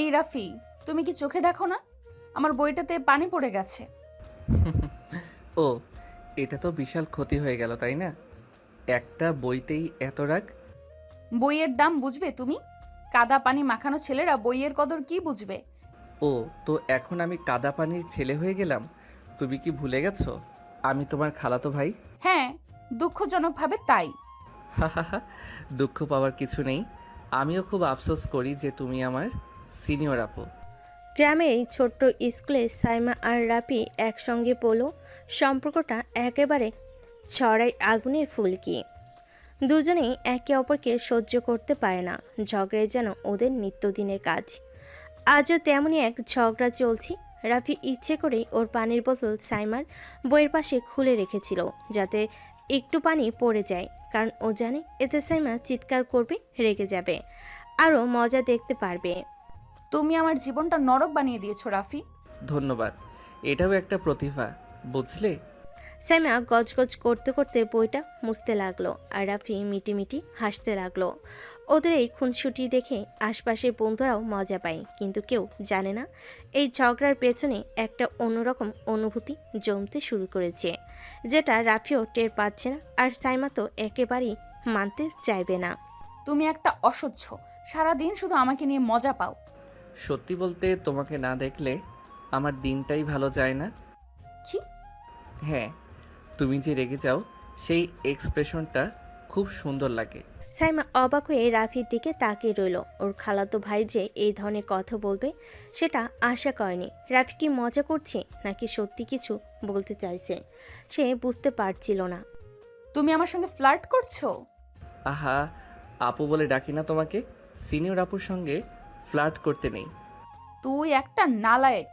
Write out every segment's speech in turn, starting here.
এই রাফি, তুমি কি চোখে দেখো না? আমার বইটাতে পানি পড়ে গেছে। ও, এটা তো বিশাল ক্ষতি হয়ে গেল, তাই না? একটা বইতেই এত রাগ। বইয়ের দাম বুঝবে তুমি? কাদা পানি মাখানো ছেলেরা বইয়ের কদর কি বুঝবে? ও, তো এখন আমি কাদা পানির ছেলে হয়ে গেলাম? তুমি কি ভুলে গেছো আমি তোমার খালাতো ভাই? হ্যাঁ, দুঃখজনকভাবে তাই। হাহাহা, দুঃখ পাওয়ার কিছু নেই। আমিও খুব আফসোস করি যে তুমি আমার সিনিয়র আপু। গ্রামের এই ছোট্ট স্কুলে সাইমা আর রাপি একসঙ্গে পড়লো। সম্পর্কটা একেবারে ছড়াই আগুনের ফুলকি। দুজনেই একে অপরকে সহ্য করতে পারে না। ঝগড়ায় যেন ওদের নিত্যদিনের কাজ। আজও তেমনই এক ঝগড়া চলছে। রাফি ইচ্ছে করেই ওর পানির বোতল সাইমার বইয়ের পাশে খুলে রেখেছিল, যাতে একটু পানি পড়ে যায়, কারণ ও জানে এতে সাইমা চিৎকার করবে, রেগে যাবে, আরও মজা দেখতে পারবে। তুমি আমার জীবনটা নরক বানিয়ে দিয়েছো রাফি। ধন্যবাদ। এটাও একটা প্রতিভা, বুঝলে? সাইমা গজগজ করতে করতে বইটা মুছতে লাগলো, আর রাফি মিটিমিটি হাসতে লাগলো। ওদের এই খুনসুটি দেখে আশপাশের বন্ধুরাও মজা পায়, কিন্তু কেউ জানে না এই ঝগড়ার পেছনে একটা অন্যরকম অনুভূতি জমতে শুরু করেছে, যেটা রাফিও টের পাচ্ছে না, আর সাইমা তো একেবারেই মানতে চাইবে না। তুমি একটা অসহ্য। সারাদিন শুধু আমাকে নিয়ে মজা পাও। সত্যি বলতে, তোমাকে না দেখলে আমার দিনটাই ভালো যায় না। কি? হ্যাঁ, তুমি যে রেগে যাও, সেই এক্সপ্রেশনটা খুব সুন্দর লাগে। সাইমা অবাক হয়ে রাফির দিকে তাকিয়ে রইল। ওর খালাতো ভাই যে এই ধরনের কথা বলবে সেটা আশা করেনি। রাফি কি মজা করছে নাকি সত্যি কিছু বলতে চাইছে, সে বুঝতে পারছিল না। তুমি আমার সঙ্গে ফ্লার্ট করছো? আহা, আপু বলে ডাকি না তোমাকে? সিনিয়র আপুর সঙ্গে ফ্লার্ট করতে নেই। তুই একটা নালায়েক।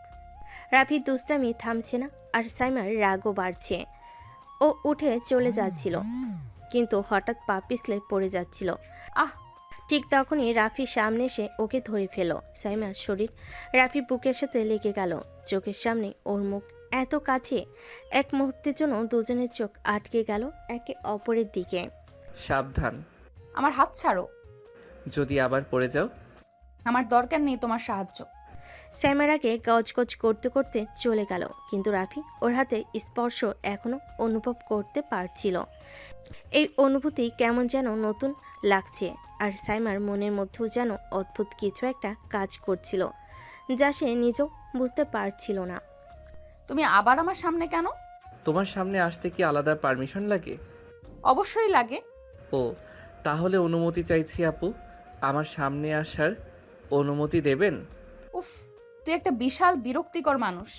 রাফির দুষ্টামি থামছে না, আর সাইমার রাগও বাড়ছে। ও উঠে চলে যাচ্ছিল, কিন্তু হঠাৎ পা পিছলে পড়ে যাচ্ছিল। আহ! ঠিক তখনই রাফি সামনে এসে ওকে ধরে ফেলো। সাইমার শরীর রাফি বুকের সাথে লেগে গেল। চোখের সামনে ওর মুখ এত কাছে, এক মুহূর্তের জন্য দুজনের চোখ আটকে গেল একে অপরের দিকে। সাবধান, আমার হাত ছাড়ো। যদি আবার পড়ে যাও। আমার দরকার নেই তোমার সাহায্য। সাইমার আগে গজগজ করতে করতে চলে গেল, কিন্তু রাফি ওর হাতে স্পর্শ এখনো অনুভব করতে পারছিল। এই অনুভূতি কেমন যেন নতুন লাগছে, আর সাইমার মনের মধ্যেও যেন অদ্ভুত কিছু একটা কাজ করছিল, যা সে নিজেও বুঝতে পারছিল না। তুমি আবার আমার সামনে কেন? তোমার সামনে আসতে কি আলাদা পারমিশন লাগে? অবশ্যই লাগে। ও, তাহলে অনুমতি চাইছি আপু। আমার সামনে আসার অনুমতি দেবেন? উফ, তুই একটা বিশাল বিরক্তিকর মানুষ।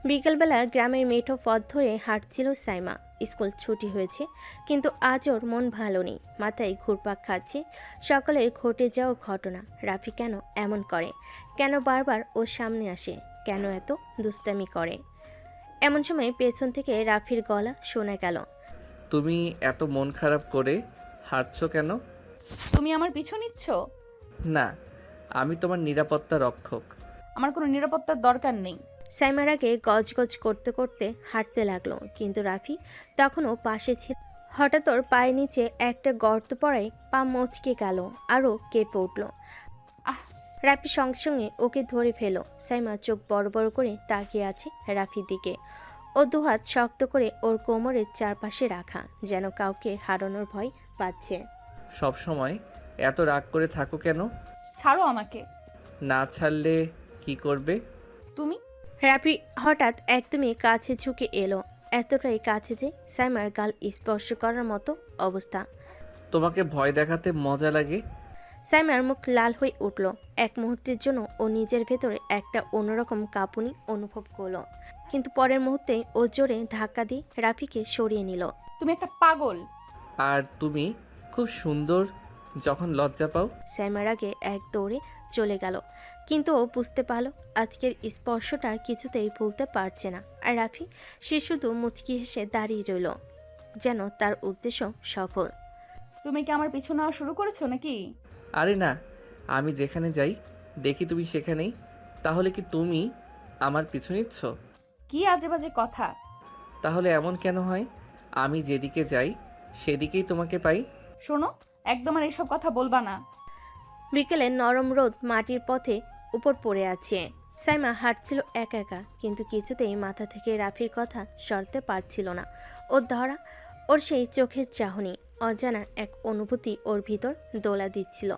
বিকেলবেলা গ্রামের মেঠো পথ ধরে হাঁটছিল সাইমা। স্কুল ছুটি হয়েছে, কিন্তু আজ ওর মন ভালো নেই, মাথায় ঘুরপাক খাচ্ছে সকালের ঘটে যাওয়া ঘটনা। রাফি কেন এমন করে, কেন বারবার ওর সামনে আসে, কেন এত দুষ্টামি করে? এমন সময় পেছন থেকে রাফির গলা শোনা গেল। তুমি এত মন খারাপ করে হাঁটছো কেন? তুমি আমার পিছু নিচ্ছ? না, আমি তোমার নিরাপত্তা রক্ষক। আমার কোনো নিরাপত্তার দরকার নেই। সাইমার আগে গজগজ করতে করতে হাঁটতে লাগলো, কিন্তু রাফি তখনও পাশে ছিল। হঠাৎ ওর পায়ের নিচে একটা গর্ত পড়ায় পা মচকে গেল, আরও কেঁপে উঠল। আহ! রাফি সঙ্গে সঙ্গে ওকে ধরে ফেলো। সাইমা চোখ বড় বড় করে তাকিয়ে আছে রাফির দিকে। ও দুহাত শক্ত করে ওর কোমরের চারপাশে রাখা, যেন কাউকে হারানোর ভয় পাচ্ছে। সব সময় এত রাগ করে থাকো কেন? ছাড়ো আমাকে। না ছাড়লে কি করবে? তুমি? রাফি হঠাৎ একদমই কাছে ঝুঁকে এলো, এতটাই কাছে যে সাইমার গাল স্পর্শ করার মতো অবস্থা। তোমাকে ভয় দেখাতে মজা লাগে? সাইমার মুখ লাল হয়ে উঠল। এক মুহূর্তের জন্য ও নিজের ভেতরে একটা অন্যরকম কাঁপুনি অনুভব করলো, কিন্তু পরের মুহূর্তে ও জোরে ধাক্কা দিয়ে রাফিকে সরিয়ে নিল। তুমি একটা পাগল। আর তুমি খুব সুন্দর যখন লজ্জা পাও। সাইমার আগে এক দৌড়ে চলে গেল, কিন্তু ও বুঝতে পারল আজকের স্পর্শটা কিছুতেই ভুলতে পারছে না। আর রাফি, সে শুধু মুচকি হেসে দাঁড়িয়ে রইল, যেন তার উদ্দেশ্য সফল। তুমি কি আমার পিছু নেওয়া শুরু করেছো নাকি? আরে না, আমি যেখানে যাই দেখি তুমি সেখানেই। তাহলে কি তুমি আমার পিছু নিচ্ছ? কি আজে বাজে কথা। তাহলে এমন কেন হয়? আমি যেদিকে যাই সেদিকেই তোমাকে পাই। শোনো, একদম আর এসব কথা বলবা না। বিকেলে নরম রোদ মাটির পথে উপর পড়ে আছে। সাইমা হাঁটছিল একা একা, কিন্তু কিছুতেই মাথা থেকে রাফির কথা সরতে পারছিল না। ওর ধরা, ওর সেই চোখের চাহনি, অজানা এক অনুভূতি ওর ভিতর দোলা দিচ্ছিল।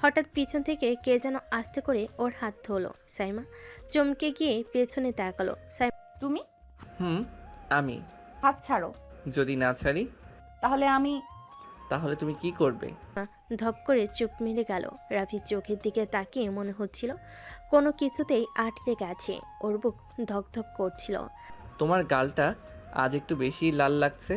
হঠাৎ পিছন থেকে কে যেন আস্তে করে ওর হাত ধরলো। সাইমা চমকে গিয়ে পেছনে তাকালো। তুমি? আমি। হাত ছাড়ো। যদি না ছাড়ি তাহলে আমি। তাহলে তুমি কি করবে? ধপ করে চুপ মেরে গেল। রাফির চোখের দিকে তাকিয়ে মনে হচ্ছিল কোনো কিছুতেই আটকে গেছে। ওর বুক ধকধক করছিল। তোমার গালটা আজ একটু বেশি লাল লাগছে।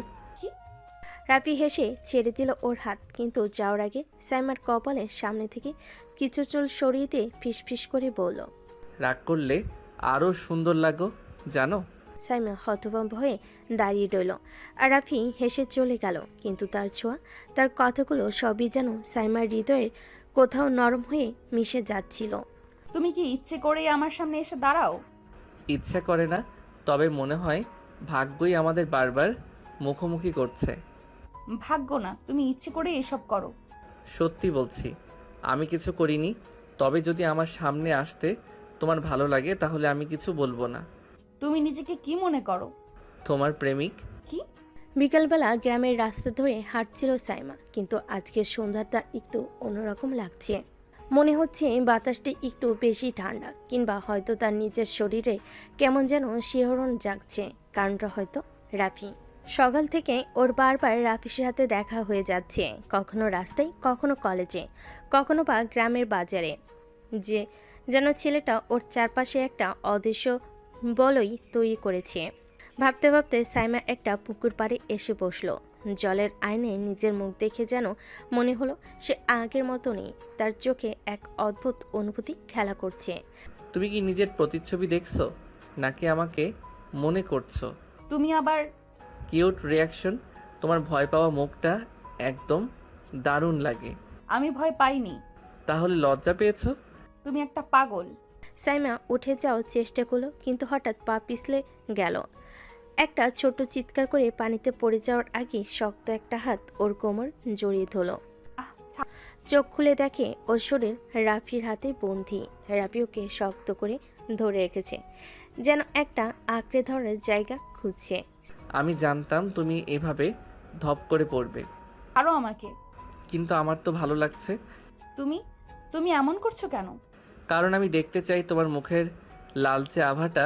রাফি হেসে ছেড়ে দিল ওর হাত, কিন্তু যাওয়ার আগে সাইমার কপালের সামনে থেকে কিছু চুল সরিয়ে দিয়ে ফিসফিস করে বলল, রাগ করলে আরও সুন্দর লাগো জানো। সাইমা হতভম্ব হয়ে দাঁড়িয়ে রইল। আর রাফি হেসে চলে গেল, কিন্তু তার ছোঁয়া, তার কথাগুলো সবই যেন সাইমার হৃদয়ের কোথাও নরম হয়ে মিশে যাচ্ছিল। তুমি কি ইচ্ছে করেই আমার সামনে এসে দাঁড়াও? ইচ্ছা করে না, তবে মনে হয় ভাগ্যই আমাদের বারবার মুখোমুখি করছে। ভাগ্য না, তুমি ইচ্ছে করে এসব করো। সত্যি বলছি, আমি কিছু করিনি। তবে যদি আমার সামনে আসতে তোমার ভালো লাগে তাহলে আমি কিছু বলবো না। তুমি নিজেকে কি মনে করো? তোমার প্রেমিক। কি? বিকালবেলা গ্রামের রাস্তা ধরে হাঁটছিল সাইমা, কিন্তু আজকের সন্ধ্যাটা একটু অন্যরকম লাগছে। মনে হচ্ছে বাতাসটি একটু বেশি ঠান্ডা, কিংবা হয়তো তার নিজের শরীরে কেমন যেন শিহরণ জাগছে। কারণটা হয়তো রাফি। সকাল থেকে ওর বারবার রাফির সাথে দেখা হয়ে যাচ্ছে, কখনো রাস্তায়, কখনো কলেজে, কখনো বা গ্রামের বাজারে। যে যেন ছেলেটা ওর চারপাশে একটা অদৃশ্য বলই তৈরি করেছে। ভাবতে ভাবতে সাইমা একটা পুকুর পাড়ে এসে বসলো। জলের আয়নায় নিজের মুখ দেখে যেন মনে হলো সে আগের মতো নেই। তার চোখে এক অদ্ভুত অনুভূতি খেলা করছে। তুমি কি নিজের প্রতিচ্ছবি দেখছো নাকি আমাকে মনে করছো? তুমি আবার? Cute reaction. তোমার ভয় পাওয়া মুখটা একদম দারুণ লাগে। আমি ভয় পাইনি। তাহলে লজ্জা পেয়েছো? তুমি একটা পাগল। সাইমা উঠে যাওয়ার চেষ্টা করলো, কিন্তু হঠাৎ পা পিছলে গেল। একটা ছোট চিৎকার করে পানিতে পড়ে যাওয়ার আগে শক্ত একটা হাত ওর কোমর জড়িয়ে ধরল। চোখ খুলে দেখে ওর শরীর রাফির হাতে বন্দি। রাফি ওকে শক্ত করে ধরে রেখেছে, যেন একটা আঁকড়ে ধরার জায়গা খুঁজছে। আমি জানতাম তুমি এভাবে ধপ করে পড়বে, আরো আমাকে। কিন্তু আমার তো ভালো লাগছে। তুমি তুমি এমন করছো কেন? কারণ আমি দেখতে চাই তোমার মুখের লালচে আভাটা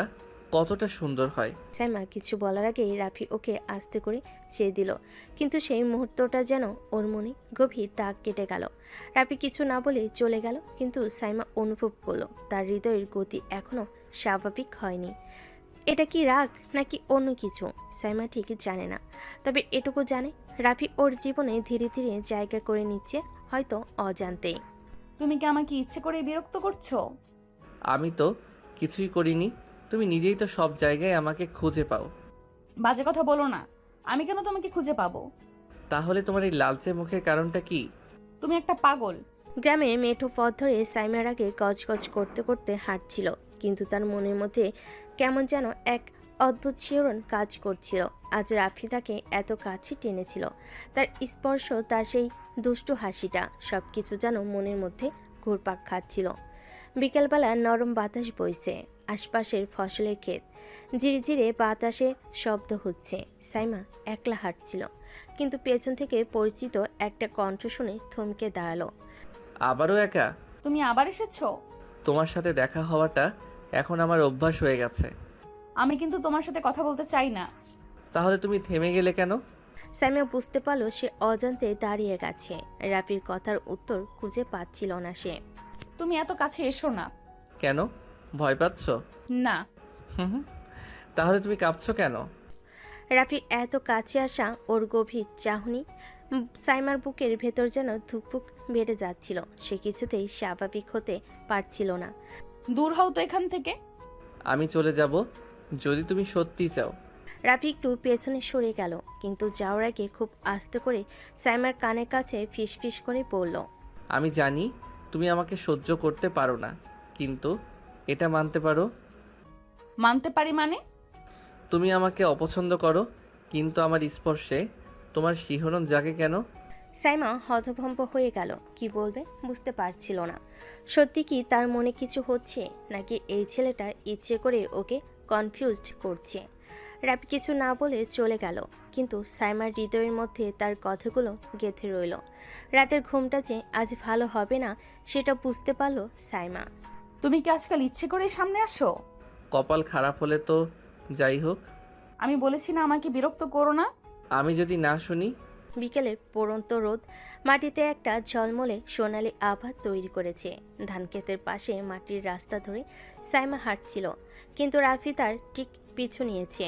কতটা সুন্দর হয়। সাইমা কিছু বলার আগেই রাফি ওকে আস্তে করে চেয়ে দিল, কিন্তু সেই মুহূর্তটা যেন ওর মনে গভীর দাগ কেটে গেল। রাফি কিছু না বলে চলে গেল, কিন্তু সাইমা অনুভব করলো তার হৃদয়ের গতি এখনো স্বাভাবিক হয়নি। এটা কি রাগ নাকি অন্য কিছু, সাইমা ঠিকই জানে না। তবে এটুকু জানে, রাফি ওর জীবনে ধীরে ধীরে জায়গা করে নিচ্ছে, হয়তো অজান্তেই। তুমি কি আমাকে ইচ্ছে করে বিরক্ত করছো? আমি তো কিছুই করিনি, তুমি নিজেই তো সব জায়গায় আমাকে খুঁজে পাও। বাজে কথা বলো না। আমি কেন তোমাকে খুঁজে পাবো? তাহলে তোমার এই লালচে মুখের কারণটা কি? তুমি একটা পাগল। গ্রামের মেঠো পথ ধরে সাইমার আগে গজগজ করতে করতে হাঁটছিল, কিন্তু তার মনের মধ্যে কেমন যেন এক অদ্ভুত শিহরণ কাজ করছিল। আজ রাফি তাকে এত কাছে টেনেছিল, তার স্পর্শ, তার সেই দুষ্টু হাসিটা, সব কিছু যেন মনের মধ্যে ঘুরপাক খাচ্ছিল। বিকেলবেলা নরম বাতাস বইছে, আশপাশের ফসলের ক্ষেত, ঝিরিঝিরে বাতাসে শব্দ হচ্ছে। সাইমা একলা হাঁটছিল, কিন্তু পেছন থেকে পরিচিত একটা কণ্ঠ শুনে থমকে দাঁড়ালো। আবারও একা? তুমি আবার এসেছো? তোমার সাথে দেখা হওয়াটা এখন আমার অভ্যাস হয়ে গেছে। আমি কিন্তু তোমার সাথে কথা বলতে চাই না। তাহলে তুমি থেমে গেলে কেন? সাইমা বুঝতে পারলো সে অজান্তে দাঁড়িয়ে গেছে। রাফির কথার উত্তর খুঁজে পাচ্ছিল না সে। তুমি এত কাছে এসো না। কেন, ভয় পাচ্ছ? না। হুম। তাহলে তুমি কাঁপছো কেন? রাফির এত কাছে আসা, ওর গভীর চাহনি, সাইমার বুকের ভেতর যেন ধুকপুক বেড়ে যাচ্ছিল। সে কিছুতেই স্বাভাবিক হতে পারছিল না। দূর হও তো এখান থেকে। আমি চলে যাব যদি তুমি সত্যি চাও। রাফি একটু পেছনে সরে গেল, কিন্তু যাওয়ার আগে খুব আস্তে করে সাইমার কানের কাছে ফিসফিস করে বলল, আমি জানি তুমি আমাকে সহ্য করতে পারো না, কিন্তু এটা মানতে পারো। মানতে পারি মানে? তুমি আমাকে অপছন্দ করো, কিন্তু আমার স্পর্শে তোমার শিহরণ জাগে কেন? সাইমা হতভম্ব হয়ে গেল, কি বলবে বুঝতে পারছিল না। সত্যি কি তার মনে কিছু হচ্ছে, নাকি এই ছেলেটা ইচ্ছে করে ওকে কনফিউজড করছে। রাপি কিছু না বলে চলে গেল, কিন্তু সাইমার হৃদয়ের মধ্যে তার কথাগুলো গেঁথে রইল। রাতের ঘুমটা যে আজ ভালো হবে না সেটা বুঝতে পারল সাইমা। তুমি কি আজকাল ইচ্ছে করে সামনে আসো? কপাল খারাপ হলে তো যাই হোক। আমি বলেছি না আমাকে বিরক্ত করো না। আমি যদি না শুনি? বিকেলে পড়ন্ত রোদ মাটিতে একটা ঝলমলে সোনালি আভা তৈরি করেছে। ধানক্ষেতের পাশে মাটির রাস্তা ধরে সাইমা হাঁটছিল, কিন্তু রাফি তার ঠিক পিছু নিয়েছে।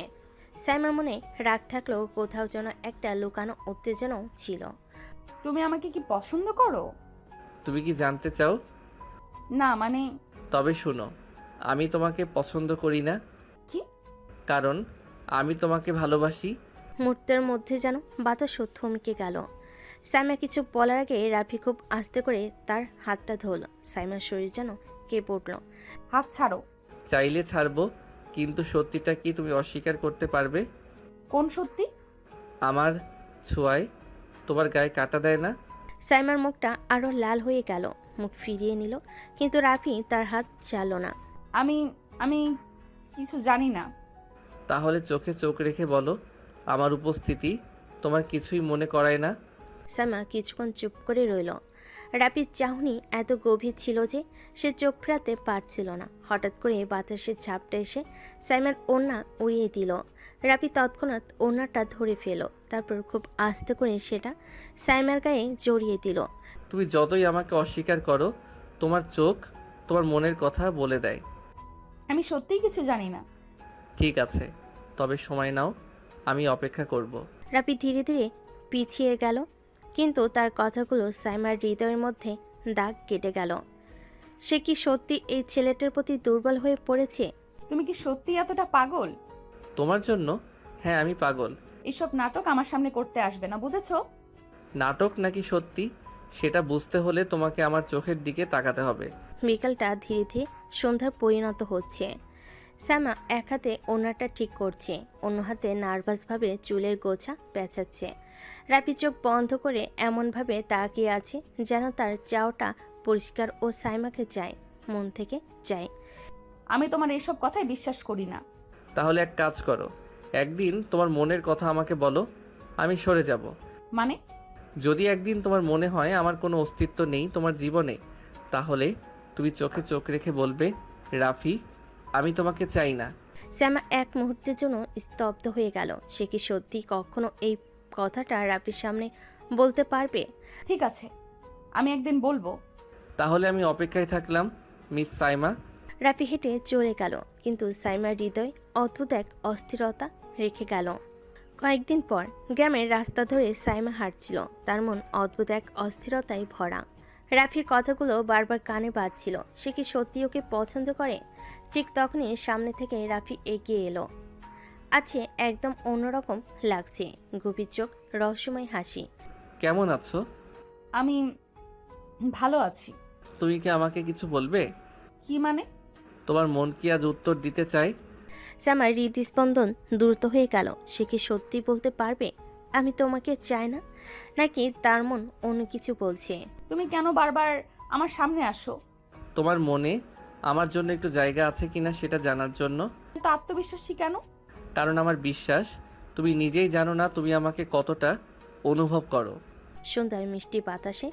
সাইমার মনে রাগ থাকলেও কোথাও যেন একটা লুকানো উত্তেজনাও ছিল। তুমি আমাকে কি পছন্দ করো? তুমি কি জানতে চাও? না মানে। তবে শুনো, আমি তোমাকে পছন্দ করি না। কি? কারণ আমি তোমাকে ভালোবাসি। মুহূর্তের মধ্যে যেন বাতাসও থমকে গেল। সাইমা কিছু বলার আগে রাফি খুব আস্তে করে তার হাতটা ধরল। সাইমার শরীর যেন কেঁপে উঠল। হাত ছাড়ো। চাইলে ছাড়বো, কিন্তু সত্যিটা কি তুমি অস্বীকার করতে পারবে? কোন সত্যি? আমার ছোঁয়ায় তোমার গায়ে কাটা দেয় না? সাইমার মুখটা আরো লাল হয়ে গেল, মুখ ফিরিয়ে নিল, কিন্তু রাফি তার হাত ছাড়ল না। আমি আমি কিছু জানি না। তাহলে চোখে চোখ রেখে বলো, আমার উপস্থিতি তোমার কিছুই মনে করায় না? সাইমা কিছুক্ষণ চুপ করে রইল। রাফির চাহনি এত গভীর ছিল যে সে চোখ ফেরাতে পারছিল না। হঠাৎ করে বাতাসের ঝাপটা এসে সাইমার ওড়না উড়িয়ে দিল। রাফি তৎক্ষণাৎ ওড়নাটা ধরে ফেল, তারপর খুব আস্তে করে সেটা সাইমার গায়ে জড়িয়ে দিল। তুমি যতই আমাকে অস্বীকার করো, তোমার চোখ তোমার মনের কথা বলে দেয়। আমি সত্যিই কিছু জানি না। ঠিক আছে, তবে সময় নাও, আমি অপেক্ষা করব। রাফি ধীরে ধীরে পিছিয়ে গেল, কিন্তু তার কথাগুলো সাইমার হৃদয়ের মধ্যে দাগ কেটে গেল। সে কি সত্যি এই ছেলেটার প্রতি দুর্বল হয়ে পড়েছে? তুমি কি সত্যি এতটা পাগল? তোমার জন্য? হ্যাঁ, আমি পাগল। এসব নাটক আমার সামনে করতে আসবে না, বুঝেছো? নাটক নাকি সত্যি, সেটা বুঝতে হলে তোমাকে আমার চোখের দিকে তাকাতে হবে। বিকালটা ধীরে ধীরে সন্ধ্যার পরিণত হচ্ছে। সাইমা এক হাতে ওড়নাটা ঠিক করছে, অন্য হাতে নার্ভাসভাবে চুলের গোছা পেঁচাচ্ছে। রাফি চোখ বন্ধ করে এমনভাবে তাকিয়ে আছে যেন তার চাওটা পরিষ্কার ও সাইমাকে চায়, মন থেকে চায়। আমি তোমার এসব কথায় বিশ্বাস করি না। তাহলে এক কাজ করো, একদিন তোমার মনের কথা আমাকে বলো, আমি সরে যাব। মানে? যদি একদিন তোমার মনে হয় আমার কোনো অস্তিত্ব নেই তোমার জীবনে, তাহলে তুমি চোখে চোখ রেখে বলবে, রাফি, আমি তোমাকে চাই না। সাইমা এক মুহূর্তের জন্য স্তব্ধ হয়ে গেল। সে কি সত্যি কখনো এই কথাটা রাফির সামনে বলতে পারবে? ঠিক আছে, আমি একদিন বলবো। তাহলে আমি অপেক্ষায় থাকলাম, মিস সাইমা। রাফি হেঁটে চলে গেল, কিন্তু সাইমার হৃদয় অদ্ভুত এক অস্থিরতা রেখে গেল। কয়েকদিন পর গ্রামের রাস্তা ধরে সাইমা হাঁটছিল, তার মন অদ্ভুত এক অস্থিরতায় ভরা। রাফির কথাগুলো বারবার কানে বাজছিল। সে কি সত্যি ওকে পছন্দ করে? ঠিক তখনই সামনে থেকে রাফি এগিয়ে এলো। আছে একদম অন্যরকম লাগছে, গভীর চোখ, রহস্যময় হাসি। কেমন আছো? আমি ভালো আছি। তুমি কি আমাকে কিছু বলবে? কি মানে? তোমার মন কি আজ উত্তর দিতে চায়? সামার হৃদস্পন্দন দ্রুত হয়ে গেল। সে কি সত্যি বলতে পারবে আমি তোমাকে চাই না, নাকি তার মন অন্য কিছু বলছে? তুমি কেন বারবার আমার সামনে আসো? তোমার মনে আমার জন্য একটু জায়গা আছে কিনা সেটা জানার জন্য। তো আত্মবিশ্বাসী কেন? কারণ আমার বিশ্বাস তুমি নিজেই জানো না তুমি আমাকে কতটা অনুভব করো। সন্ধ্যার মিষ্টি বাতাসে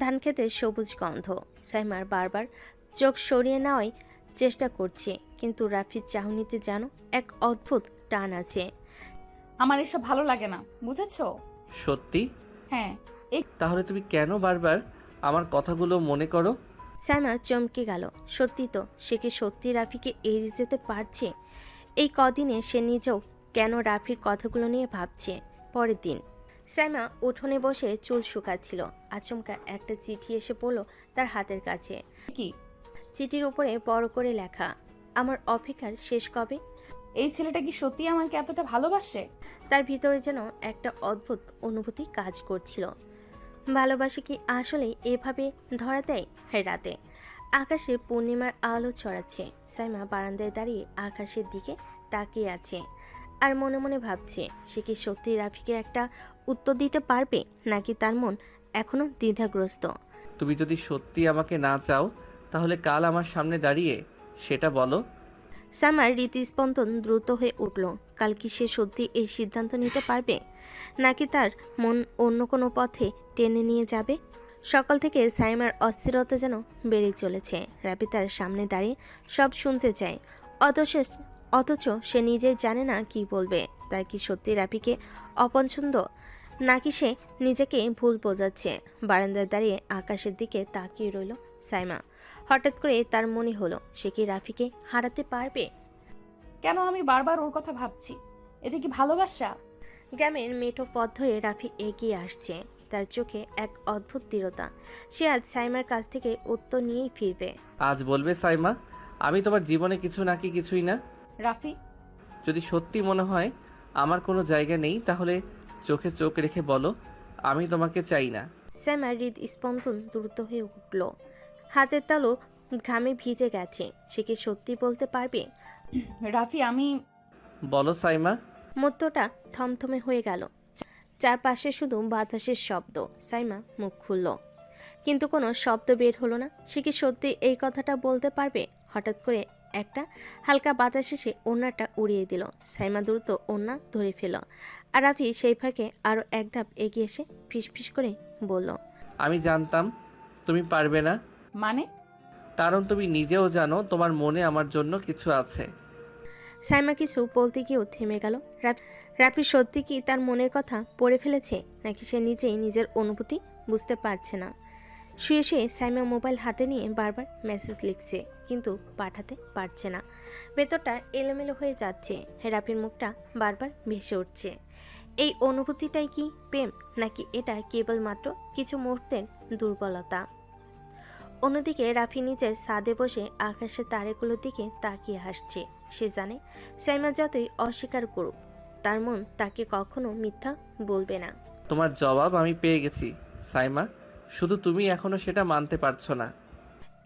ধানক্ষেতের সবুজ গন্ধ। সাইমার বারবার চোখ সরিয়ে নেওয়াই চেষ্টা করছে, কিন্তু রাফির চাহনিতে যেন এক অদ্ভুত টান আছে। আমার এসব ভালো লাগে না, বুঝেছো? সত্যি? হ্যাঁ। তাহলে তুমি কেন বারবার আমার কথাগুলো মনে করো? সাইমা চমকে গেল। সত্যি তো, সে কি সত্যি রাফিকে এড়িয়ে যেতে পারছে? এই কদিনে সে নিজেও কেন রাফির কথাগুলো নিয়ে ভাবছে। পরের দিন সাইমা উঠোনে বসে চুল শুকাচ্ছিল। আচমকা একটা চিঠি এসে পড়ল তার হাতের কাছে। কি? চিঠির উপরে বড় করে লেখা, আমার অপেক্ষার শেষ কবে? এই ছেলেটা কি সত্যি আমাকে এতটা ভালোবাসে? তার ভিতরে যেন একটা অদ্ভুত অনুভূতি কাজ করছিল। ভালোবাসা কি আসলেই এভাবে ধরা দেয়? রাতে আকাশে পূর্ণিমার আলো ছড়াচ্ছে। সাইমা বারান্দায় দাঁড়িয়ে আকাশের দিকে তাকিয়ে আছে, আর মনে মনে ভাবছে সে কি সত্যি রাফিকে একটা উত্তর দিতে পারবে, নাকি তার মন এখনও দ্বিধাগ্রস্ত। তুমি যদি সত্যি আমাকে না চাও তাহলে কাল আমার সামনে দাঁড়িয়ে সেটা বলো। সাইমার হৃদস্পন্দন দ্রুত হয়ে উঠল। কাল কি সে সত্যি এই সিদ্ধান্ত নিতে পারবে, নাকি তার মন অন্য কোনো পথে টেনে নিয়ে যাবে? সকাল থেকে সাইমার অস্থিরতা যেন বেড়ে চলেছে। রাবি তার সামনে দাঁড়িয়ে সব শুনতে চায়, অথচ সে নিজে জানে না কি বলবে। তার কি সত্যি রাবিকে অপছন্দ, নাকি সে নিজেকে ভুল বোঝাচ্ছে? বারান্দায় দাঁড়িয়ে আকাশের দিকে তাকিয়ে রইল সাইমা। হঠাৎ করে তার মনে হলো সে কি রাফিকে হারাতে পারবে। কেন আমি বারবার ওর কথা ভাবছি? এটা কি ভালোবাসা? গ্রামের মেঠো পথ ধরে রাফি এগিয়ে আসছে, তার চোখে এক অদ্ভুত দৃঢ়তা। সে আজ সাইমার কাছ থেকে উত্তর নিয়েই ফিরবে। আজ বলবে সাইমা আমি তোমার জীবনে কিছু নাকি কিছুই না? রাফি, যদি সত্যি মনে হয় আমার কোনো জায়গা নেই তাহলে চোখে চোখ রেখে বলো আমি তোমাকে চাই না। সাইমার হৃদস্পন্দন দ্রুত হয়ে উঠল, হাতের তালু ঘামে ভিজে গেছে। সে কি সত্যি বলতে পারবে? রাফি আমি বলো সাইমা। মুহূর্তটা থমথমে হয়ে গেল, চারপাশে শুধু বাতাসের শব্দ। সাইমা মুখ খুলল, কিন্তু কোনো শব্দ বের হলো না। সে কি সত্যি এই কথাটা বলতে পারবে? হঠাৎ করে একটা হালকা বাতাস এসে ওড়নাটা উড়িয়ে দিল। সাইমা দ্রুত ওড়না ধরে ফেল, আর রাফি সেই ফাঁকে আরও এক ধাপ এগিয়ে এসে ফিসফিস করে বলল, আমি জানতাম তুমি পারবে না, মানে? কারণ তুমি নিজেও জানো তোমার মনে আমার জন্য কিছু আছে। সাইমা কিছু বলতে গিয়েও থেমে গেল। রাফি সত্যি কি তার মনের কথা পড়ে ফেলেছে, নাকি সে নিজেই নিজের অনুভূতি বুঝতে পারছে না? শুয়ে শুয়ে সাইমা মোবাইল হাতে নিয়ে বারবার মেসেজ লিখছে, কিন্তু পাঠাতে পারছে না। ভেতরটা এলোমেলো হয়ে যাচ্ছে। রাফির মুখটা বারবার ভেসে উঠছে। এই অনুভূতিটাই কি প্রেম, নাকি এটা কেবলমাত্র কিছু মুহূর্তের দুর্বলতা? অন্যদিকে রাফি নিজের ছাদে বসে আকাশের তারেগুলোর দিকে তাকিয়ে হাসছে। সে জানে সাইমা যতই অস্বীকার করুক, তার মন তাকে কখনো মিথ্যা বলবে না। তোমার জবাব আমি পেয়ে গেছি সাইমা, শুধু তুমি এখনো সেটা মানতে পারছো না।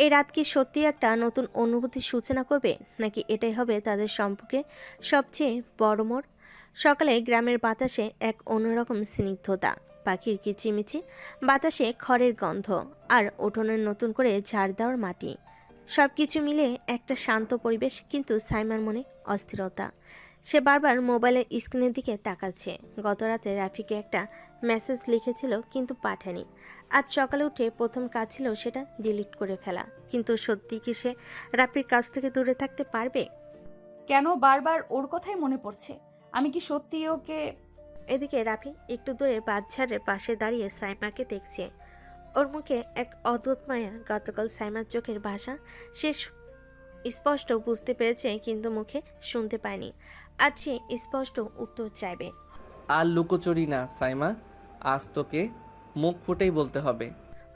এই রাত কি সত্যি একটা নতুন অনুভূতির সূচনা করবে, নাকি এটাই হবে তাদের সম্পর্কে সবচেয়ে বড় মোড়? সকালে গ্রামের বাতাসে এক অন্যরকম স্নিগ্ধতা, পাখির কিচিমিচি, বাতাসে খড়ের গন্ধ, আর উঠোনের নতুন করে ঝাড় দেওয়ার মাটি। সব কিছু মিলে একটা শান্ত পরিবেশ, কিন্তু সাইমার মনে অস্থিরতা। সে বারবার মোবাইলের স্ক্রিনের দিকে তাকাচ্ছে। গত রাতে রাফিকে একটা মেসেজ লিখেছিল, কিন্তু পাঠায়নি। আজ সকালে উঠে প্রথম কাজ ছিল সেটা ডিলিট করে ফেলা। কিন্তু সত্যি কি সে রাফির কাছ থেকে দূরে থাকতে পারবে? কেন বারবার ওর কথাই মনে পড়ছে? আমি কি সত্যি ওকে? এদিকে রাফি একটু দূরে বাঁশঝাড়ের পাশে দাঁড়িয়ে সাইমাকে দেখছে। ওর মুখে এক অদ্ভুত মায়া। গতকাল সাইমার চোখের ভাষা সে স্পষ্ট বুঝতে পেরেছে, কিন্তু মুখে শুনতে পায়নি। আজ সে স্পষ্ট উত্তর চাইবে। আর লুকোচুরি না সাইমা, আজ তোকে মুখ ফুটেই বলতে হবে।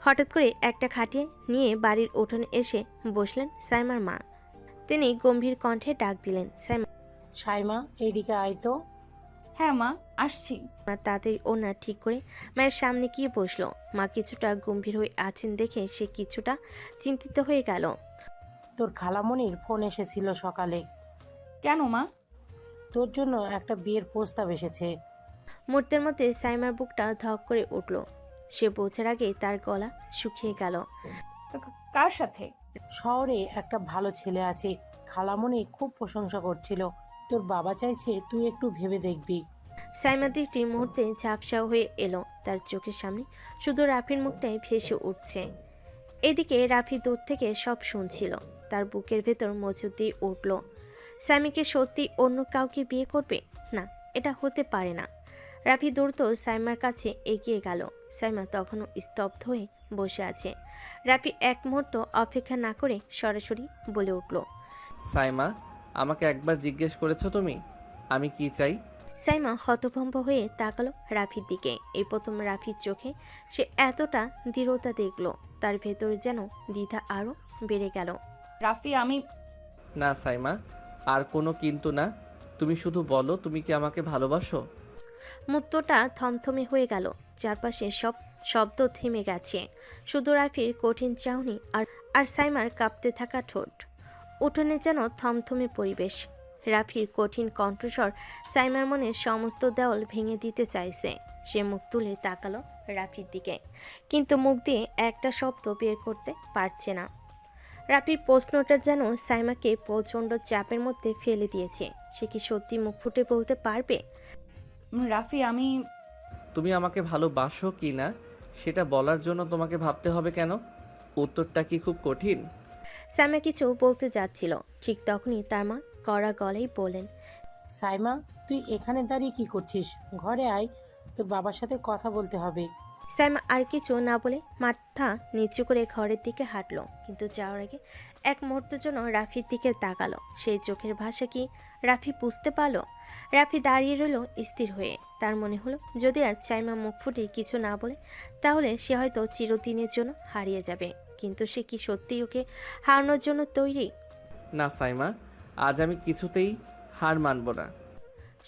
হঠাৎ করে একটা খাটিয়ে নিয়ে বাড়ির উঠোনে এসে বসলেন সাইমার মা। তিনি গম্ভীর কণ্ঠে ডাক দিলেন, সাইমা। সাইমা, এইদিকে আয় তো। হ্যাঁ মা, আসছি। তাড়াতাড়ি ওনা ঠিক করে মায়ের সামনে গিয়ে বসলো। মা কিছুটা গম্ভীর হয়ে আছেন দেখে সে কিছুটা চিন্তিত হয়ে গেল। তোর খালামণির ফোন এসেছিল সকালে। কেন মা? তোর জন্য একটা বিয়ের প্রস্তাব এসেছে। মুহূর্তের মধ্যে সাইমার বুকটা ধক করে উঠল। সে বোঝার আগে তার গলা শুকিয়ে গেল। কার সাথে? শহরে একটা ভালো ছেলে আছে, খালামণি খুব প্রশংসা করছিল। তোর বাবা চাইছে তুই একটু ভেবে দেখবি। সাইমার দৃষ্টি মুহূর্তে ঝাপসা হয়ে এলো। তার চোখের সামনে শুধু রাফির মুখটাই ভেসে উঠছে। এদিকে রাফি দূর থেকে সব শুনছিল। তার বুকের ভেতর মজুদ দিয়ে উঠল। সাইমাকে সত্যি অন্য কাউকে বিয়ে করবে? না, এটা হতে পারে না। রাফি দ্রুত সাইমার কাছে এগিয়ে গেল। সাইমা তখনও স্তব্ধ হয়ে বসে আছে। রাফি এক মুহূর্ত অপেক্ষা না করে সরাসরি বলে উঠল, সাইমা, আমাকে একবার জিজ্ঞেস করেছো তুমি আমি কি চাই? সাইমা হতভম্ব হয়ে তাকালো রাফির দিকে। এই প্রথম রাফির চোখে সে এতটা দৃঢ়তা দেখল। তার ভেতর যেন দ্বিধা আরও বেড়ে গেল। রাফি আমি না সাইমা, আর কোনো কিন্তু না, তুমি শুধু বলো তুমি কি আমাকে ভালোবাসো? মুহূর্তটা থমথমে হয়ে গেল। চারপাশে সব শব্দ থেমে গেছে, শুধু রাফির কঠিন চাহনি আর সাইমার কাঁপতে থাকা ঠোঁট। উঠোনে যেন থমথমে পরিবেশ। রাফির কঠিন কণ্ঠস্বর সাইমার মনের সমস্ত দেওয়াল ভেঙে দিতে চাইছে। সে মুখ তুলে তাকালো রাফির দিকে, কিন্তু মুখ দিয়ে একটা শব্দ বের করতে পারছে না। রাফির প্রশ্নটা যেন সাইমাকে প্রচণ্ড চাপের মধ্যে ফেলে দিয়েছে। সে কি সত্যি মুখ ফুটে বলতে পারবে? রাফি, আমি তুমি আমাকে ভালোবাসো কি না সেটা বলার জন্য তোমাকে ভাবতে হবে কেন? উত্তরটা কি খুব কঠিন? সাইমা কিছু বলতে যাচ্ছিল, ঠিক তখনই তার মা কড়া গলায় বলেন, সাইমা, তুই এখানে দাঁড়িয়ে কি করছিস? ঘরে আয়, তোর বাবার সাথে কথা বলতে হবে। সাইমা আর কিছু না বলে মাথা নিচু করে ঘরের দিকে হাঁটলো, কিন্তু যাওয়ার আগে এক মুহূর্তের জন্য রাফির দিকে তাকালো। সেই চোখের ভাষা কি রাফি বুঝতে পারলো? রাফি দাঁড়িয়ে রইল স্থির হয়ে। তার মনে হলো যদি আর সাইমা মুখ ফুটে কিছু না বলে তাহলে সে হয়তো চিরদিনের জন্য হারিয়ে যাবে। কিন্তু সে কি সত্যিই ওকে হারানোর জন্য তৈরি? না সাইমা, আজ আমি কিছুতেই হার মানব না।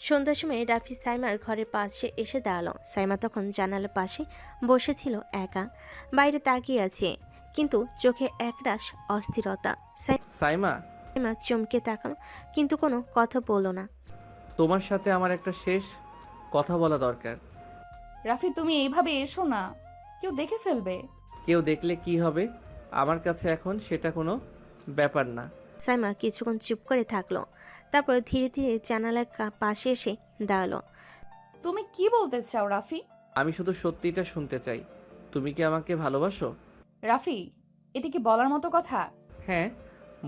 সন্ধ্যার সময় রাফি সাইমার ঘরের পাশে এসে দাঁড়ালো। সাইমা তখন জানালার পাশে বসেছিল একা, বাইরে তাকিয়ে আছে, কিন্তু চোখে একরাশ অস্থিরতা। সাইমা, সাইমা চমকে তাকালো, কিন্তু কোনো কথা বলল না। তোমার সাথে আমার একটা শেষ কথা বলা দরকার। রাফি, তুমি এইভাবে এসো না, কেউ দেখে ফেলবে। কেউ দেখলে কি হবে? আমার কাছে এখন সেটা কোনো ব্যাপার না। সাইমা কিছুক্ষণ চুপ করে থাকলো, তারপর ধীরে ধীরে জানালার পাশে এসে দাঁড়ালো। তুমি কি বলতে চাও রাফি? আমি শুধু সত্যিটা শুনতে চাই। তুমি কি আমাকে ভালোবাসো? রাফি, এটা কি বলার মতো কথা? হ্যাঁ,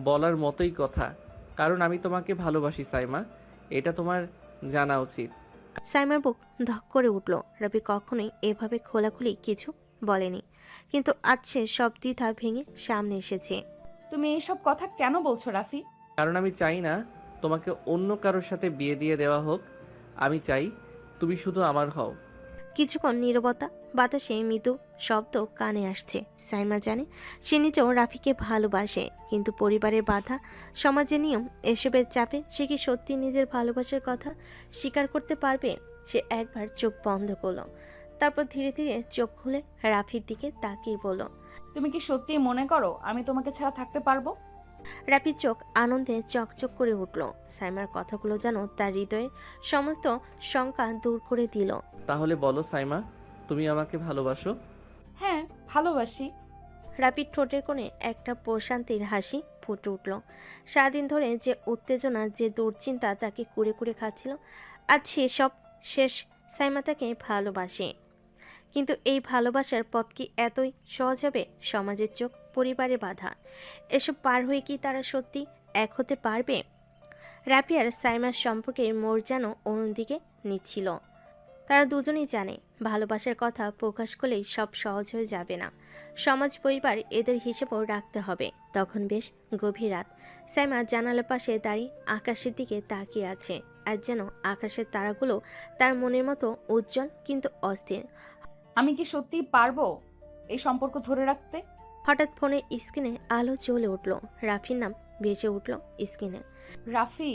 বলার মতোই কথা, কারণ আমি তোমাকে ভালোবাসি সাইমা। এটা তোমার জানা উচিত। সাইমার বুক ধক করে উঠল। রবি কখনোই এভাবে খোলাখুলি কিছু বলেনি, কিন্তু আজ সে সব দ্বিধা ভেঙে সামনে এসেছে। তুমি এইসব কথা কেন বলছো রাফি? কারণ আমি চাই না তোমাকে অন্য কারোর সাথে বিয়ে দিয়ে দেওয়া হোক। আমি চাই তুমি শুধু আমার হও। কিছুক্ষণ নীরবতা, বাতাসে মৃদু শব্দ কানে আসছে। সাইমা জানে সে নিজেও রাফিকে ভালোবাসে, কিন্তু পরিবারের বাধা, সমাজের নিয়ম, এসবের চাপে সে কি সত্যি নিজের ভালোবাসার কথা স্বীকার করতে পারবে? সে একবার চোখ বন্ধ করলো, তারপর ধীরে ধীরে চোখ খুলে রাফির দিকে তাকিয়ে বলল, তুমি কি সত্যি মনে করো আমি তোমাকে ছাড়া থাকতে পারবো? রাফির চোখ আনন্দে চকচক করে উঠল। সাইমার কথাগুলো যেন তার হৃদয়ের সমস্ত শঙ্কা দূর করে দিল। তাহলে বলো সাইমা, তুমি আমাকে ভালোবাসো? হ্যাঁ, ভালোবাসি। রাফির ঠোঁটের কোণে একটা প্রশান্তির হাসি ফুটে উঠল। সারাদিন ধরে যে উত্তেজনা, যে দুশ্চিন্তা তাকে কুড়ে কুড়ে খাচ্ছিল, আজ সেসব শেষ। সাইমা তাকে ভালোবাসে, কিন্তু এই ভালোবাসার পথ কি এতই সহজ হবে? সমাজের চোখ, পরিবারের বাধা, এসব পার হয়ে কি তারা সত্যি এক হতে পারবে? রাফি আর সাইমার সম্পর্কের মোড় যেন অন্যদিকে নিচ্ছিল। তারা দুজনেই জানে ভালোবাসার কথা প্রকাশ করলেই সব সহজ হয়ে যাবে না। সমাজ, পরিবার, এদের হিসেবও রাখতে হবে। তখন বেশ গভীর রাত। সাইমা জানালার পাশে দাঁড়িয়ে আকাশের দিকে তাকিয়ে আছে। আর যেন আকাশের তারাগুলো তার মনের মতো উজ্জ্বল কিন্তু অস্থির। আমি কি সত্যি পারবো এই সম্পর্ক ধরে রাখতে? হঠাৎ ফোনের স্ক্রিনে আলো জ্বলে উঠল। রাফির নাম ভেসে উঠল স্ক্রিনে। রাফি,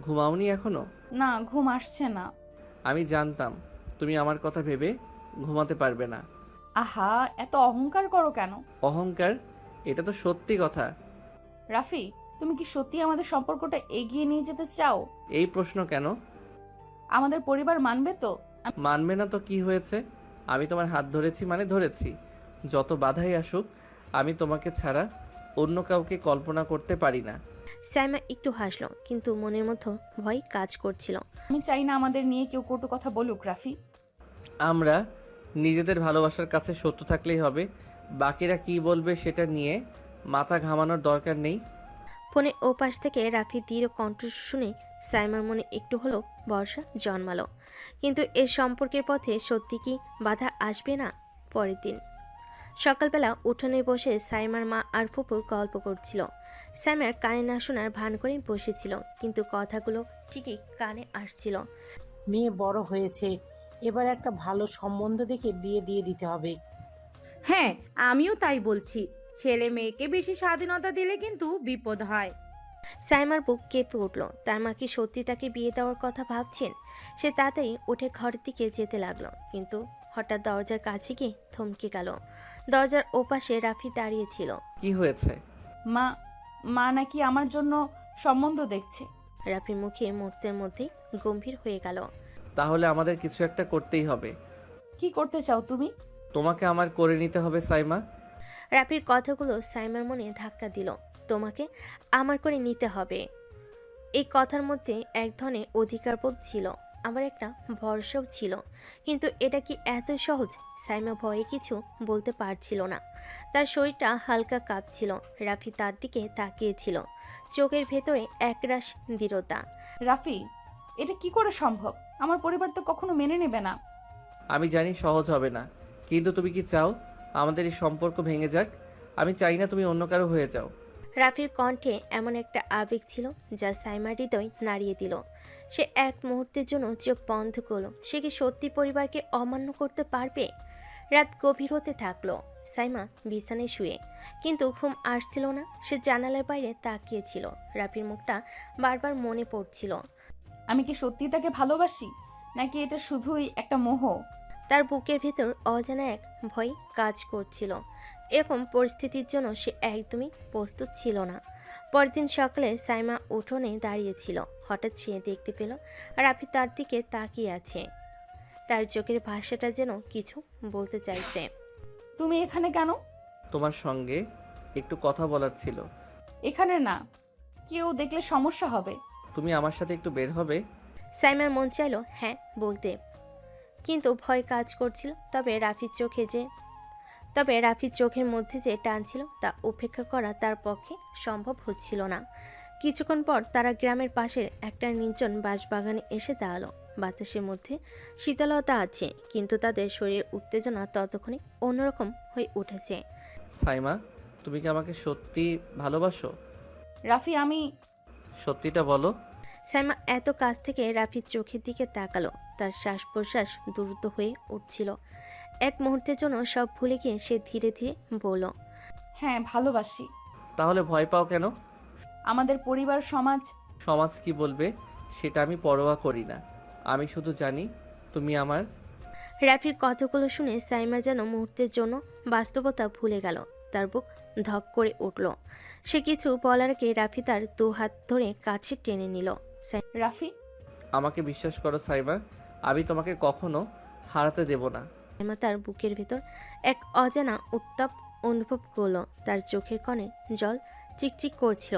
ঘুমাওনি এখনো? না, ঘুম আসছে না। আমি জানতাম তুমি আমার কথা ভেবে ঘুমাতে পারবে না। আহা, এত অহংকার করো কেন? অহংকার? এটা তো সত্যি কথা। রাফি, তুমি কি সত্যি আমাদের সম্পর্কটা এগিয়ে নিয়ে যেতে চাও? এই প্রশ্ন কেন? আমাদের পরিবার মানবে তো? মানবে না তো কি হয়েছে? আমি তোমার হাত ধরেছি মানে ধরেছি। যত বাধাই আসুক, আমি তোমাকে ছাড়া অন্য কাউকে কল্পনা করতে পারি না। সাইমা একটু হাসলো, কিন্তু মনের মধ্যে ভয় কাজ করছিল। আমি চাই না আমাদের নিয়ে কেউ কটু কথা বলুক রাফি। আমরা নিজেদের ভালোবাসার কাছে সত্য থাকলেই হবে। বাকিরা কি বলবে সেটা নিয়ে মাথা ঘামানোর দরকার নেই। ফোনের ওপাশ থেকে রাফি দৃঢ় কণ্ঠ শুনে সাইমার মনে একটু হলো ভরসা জন্মালো। কিন্তু এ সম্পর্কের পথে সত্যি কি বাধা আসবে না? পরের দিন সকালবেলা উঠোনে বসে সাইমার মা আর ফুপু গল্প করছিল। সাইমার কানে না শোনার ভান করে বসেছিল, কিন্তু কথাগুলো ঠিকই কানে আসছিল। মেয়ে বড় হয়েছে, এবার একটা ভালো সম্বন্ধ দেখে বিয়ে দিয়ে দিতে হবে। হ্যাঁ, আমিও তাই বলছি। ছেলে মেয়েকে বেশি স্বাধীনতা দিলে কিন্তু বিপদ হয়। সাইমার বুক কেঁপে উঠল। তার মা কি সত্যি তাকে বিয়ে দেওয়ার কথা ভাবছেন? সে তাড়াতাড়ি উঠে ঘরের দিকে যেতে লাগলো, কিন্তু হঠাৎ দরজার কাছে গিয়ে থমকে গেল। দরজার ওপাশে রাফি দাঁড়িয়েছিল। কি হয়েছে? মা মা নাকি আমার জন্য সম্বন্ধ দেখছে। রাফির মুখে মুহূর্তের মধ্যেই গম্ভীর হয়ে গেল। তাহলে আমাদের কিছু একটা করতেই হবে। কি করতে চাও তুমি? তোমাকে আমার করে নিতে হবে সাইমা। রাফির কথাগুলো সাইমার মনে ধাক্কা দিল। তোমাকে আমার করে নিতে হবে। এই কথার মধ্যে এক ধরনের অধিকারবোধ ছিল, আবার একটা ভরসাও ছিল। কিন্তু এটা কি এত সহজ? সাইমা ভয়ে কিছু বলতে পারছিল না। তার শরীরটা হালকা কাঁপছিল। রাফি তার দিকে তাকিয়েছিল, চোখের ভেতরে একরাশ দৃঢ়তা। রাফি, এটা কি করে সম্ভব? আমার পরিবার তো কখনো মেনে নেবে না। আমি জানি সহজ হবে না, কিন্তু তুমি কি চাও আমাদের এই সম্পর্ক ভেঙে যাক? আমি চাই না তুমি অন্য কারো হয়ে যাও। রাফির কণ্ঠে এমন একটা আবেগ ছিল যা সাইমার হৃদয় নাড়িয়ে দিল। সে এক মুহূর্তের জন্য চোখ বন্ধ করলো। সে কি সত্যি পরিবারকে অমান্য করতে পারবে? রাত গভীর হতে থাকলো। সাইমা বিছানায় শুয়ে, কিন্তু ঘুম আসছিল না। সে জানালার বাইরে তাকিয়েছিল। রাফির মুখটা বারবার মনে পড়ছিল। আমি কি সত্যি তাকে ভালোবাসি, নাকি এটা শুধুই একটা মোহ? তার বুকের ভেতর অজানা এক ভয় কাজ করছিল। এরকম পরিস্থিতির জন্য সে একদমই প্রস্তুত ছিল না। পরদিন সকালে সাইমা উঠোনে দাঁড়িয়েছিল। হঠাৎ সে দেখতে পেল রাফি তার দিকে তাকিয়ে আছে। তার চোখের ভাষাটা যেন কিছু বলতে চাইছে। তুমি এখানে কেন? তোমার সঙ্গে একটু কথা বলার ছিল। এখানে না, কেউ দেখলে সমস্যা হবে। তুমি আমার সাথে একটু বের হবে? সাইমার মন চাইল হ্যাঁ বলতে, কিন্তু ভয় কাজ করছিল। তবে রাফির চোখের মধ্যে যে টান ছিল তা উপেক্ষা করা তার পক্ষে সম্ভব হচ্ছিল না। কিছুক্ষণ পর তারা গ্রামের পাশের একটা নির্জন বাঁশবাগানে এসে দাঁড়ালো। বাতাসের মধ্যে শীতলতা আছে, কিন্তু তাদের শরীরের উত্তেজনা ততক্ষণে অন্যরকম হয়ে উঠেছে। সাইমা, তুমি কি আমাকে সত্যি ভালোবাসো? রাফি, আমি সত্যিটা বলো। সাইমা এত কাছ থেকে রাফির চোখের দিকে তাকালো। তার শ্বাস প্রশ্বাস দ্রুত হয়ে উঠছিল। এক মুহূর্তের জন্য সব ভুলে গিয়ে সে ধীরে ধীরে বলল, হ্যাঁ ভালোবাসি। তাহলে ভয় পাও কেন? আমাদের পরিবার, সমাজ। সমাজ কি বলবে সেটা আমি পরোয়া করি না। আমি শুধু জানি তুমি আমার। রাফির কথাগুলো শুনে সাইমা যেন মুহূর্তের জন্য বাস্তবতা ভুলে গেল। তার বুক ধক করে উঠল। সে কিছু বলার আগে রাফি তার দু হাত ধরে কাছে টেনে নিল। রাফি, আমাকে বিশ্বাস করো সাইমা, আমি তোমাকে কখনো হারাতে দেব না। সাইমা তার বুকের ভেতর এক অজানা উত্তাপ অনুভব করল। তার চোখের কোণে জল চিকচিক করছিল,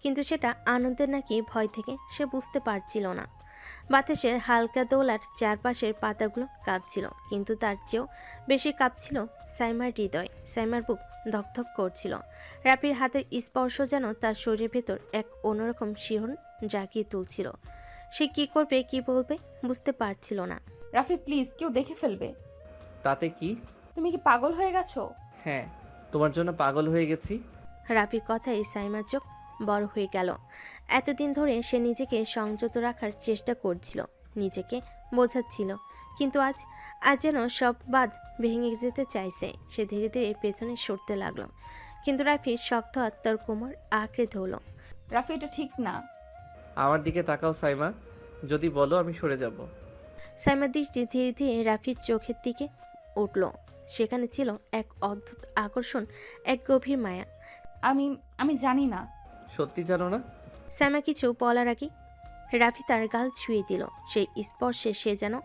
কিন্তু সেটা আনন্দের নাকি ভয় থেকে সে বুঝতে পারছিল না। বাতাসের হালকা দোলার চারপাশের পাতাগুলো কাঁপছিল, কিন্তু তার চেয়েও বেশি কাঁপছিল সাইমার হৃদয়। সাইমার বুক ধকধক করছিল। রাফির হাতের স্পর্শ যেন তার শরীরের ভেতর এক অন্যরকম শিহরণ জাগিয়ে তুলছিল। সে কি করবে কি বলবে বুঝতে পারছিল না। রাফি প্লিজ, কেউ দেখে ফেলবে। তাতে কি? তুমি কি পাগল হয়ে গেছো? হ্যাঁ, তোমার জন্য পাগল হয়ে গেছি। রাফির কথায় সাইমার চোখ বড় হয়ে গেল। এতদিন ধরে সে নিজেকে সংযত রাখার চেষ্টা করছিল, নিজেকে বোঝাচ্ছিল, কিন্তু আজ যেন সব বাঁধ ভেঙে যেতে চাইছে। সে ধীরে ধীরে পেছনে সরতে লাগলো, কিন্তু রাফির শক্ত হাত তার কোমর আঁকড়ে ধরল। রাফি, এটা ঠিক না। আমার দিকে তাকাও সাইমা, যদি বলো আমি সরে যাব। সাইমার দৃষ্টি ধীরে ধীরে রাফির চোখের দিকে উঠল। সেখানে ছিল এক অদ্ভুত আকর্ষণ, এক গভীর মায়া। আমি জানি না। সত্যি জানো না? সাইমা কিছু বলার আগে রাফি তার গাল ছুঁয়ে দিল। সেই স্পর্শে সে যেন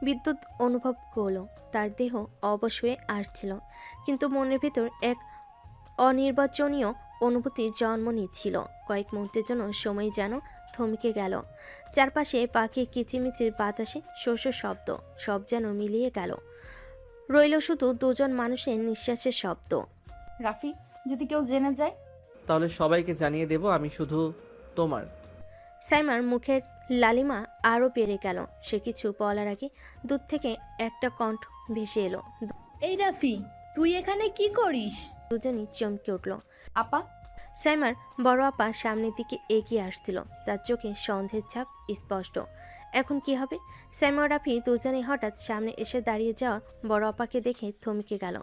বিদ্যুৎ অনুভব করলো। তার দেহ অবশ হয়ে আসছিল, কিন্তু মনের ভেতর এক অনির্বাচনীয় অনুভূতি জন্ম নিচ্ছিল। কয়েক মুহূর্তের জন্য সময় যেন থমকে গেল। চারপাশে পাখি কিচিমিচির বাতাসে শস্য শব্দ, সব যেন মিলিয়ে গেল। রইল শুধু দুজন মানুষের নিঃশ্বাসের শব্দ। রাফি, যদি কেউ জেনে যায়? তাহলে সবাইকে জানিয়ে দেব আমি শুধু তোমার। সাইমার মুখের লালিমা আরও বেড়ে গেল। সে কিছু বলার আগে দূর থেকে একটা কণ্ঠ ভেসে এলো। এই রাফি, তুই এখানে কি করিস? দুজনই চমকে উঠল। আপা। সাইমার বড় আপা সামনের দিকে এগিয়ে আসছিল। তার চোখে সন্দেহের ছাপ স্পষ্ট। এখন কি হবে? সাইমা ও রাফি দুজনেই হঠাৎ সামনে এসে দাঁড়িয়ে যাওয়া বড় আপাকে দেখে থমকে গেল।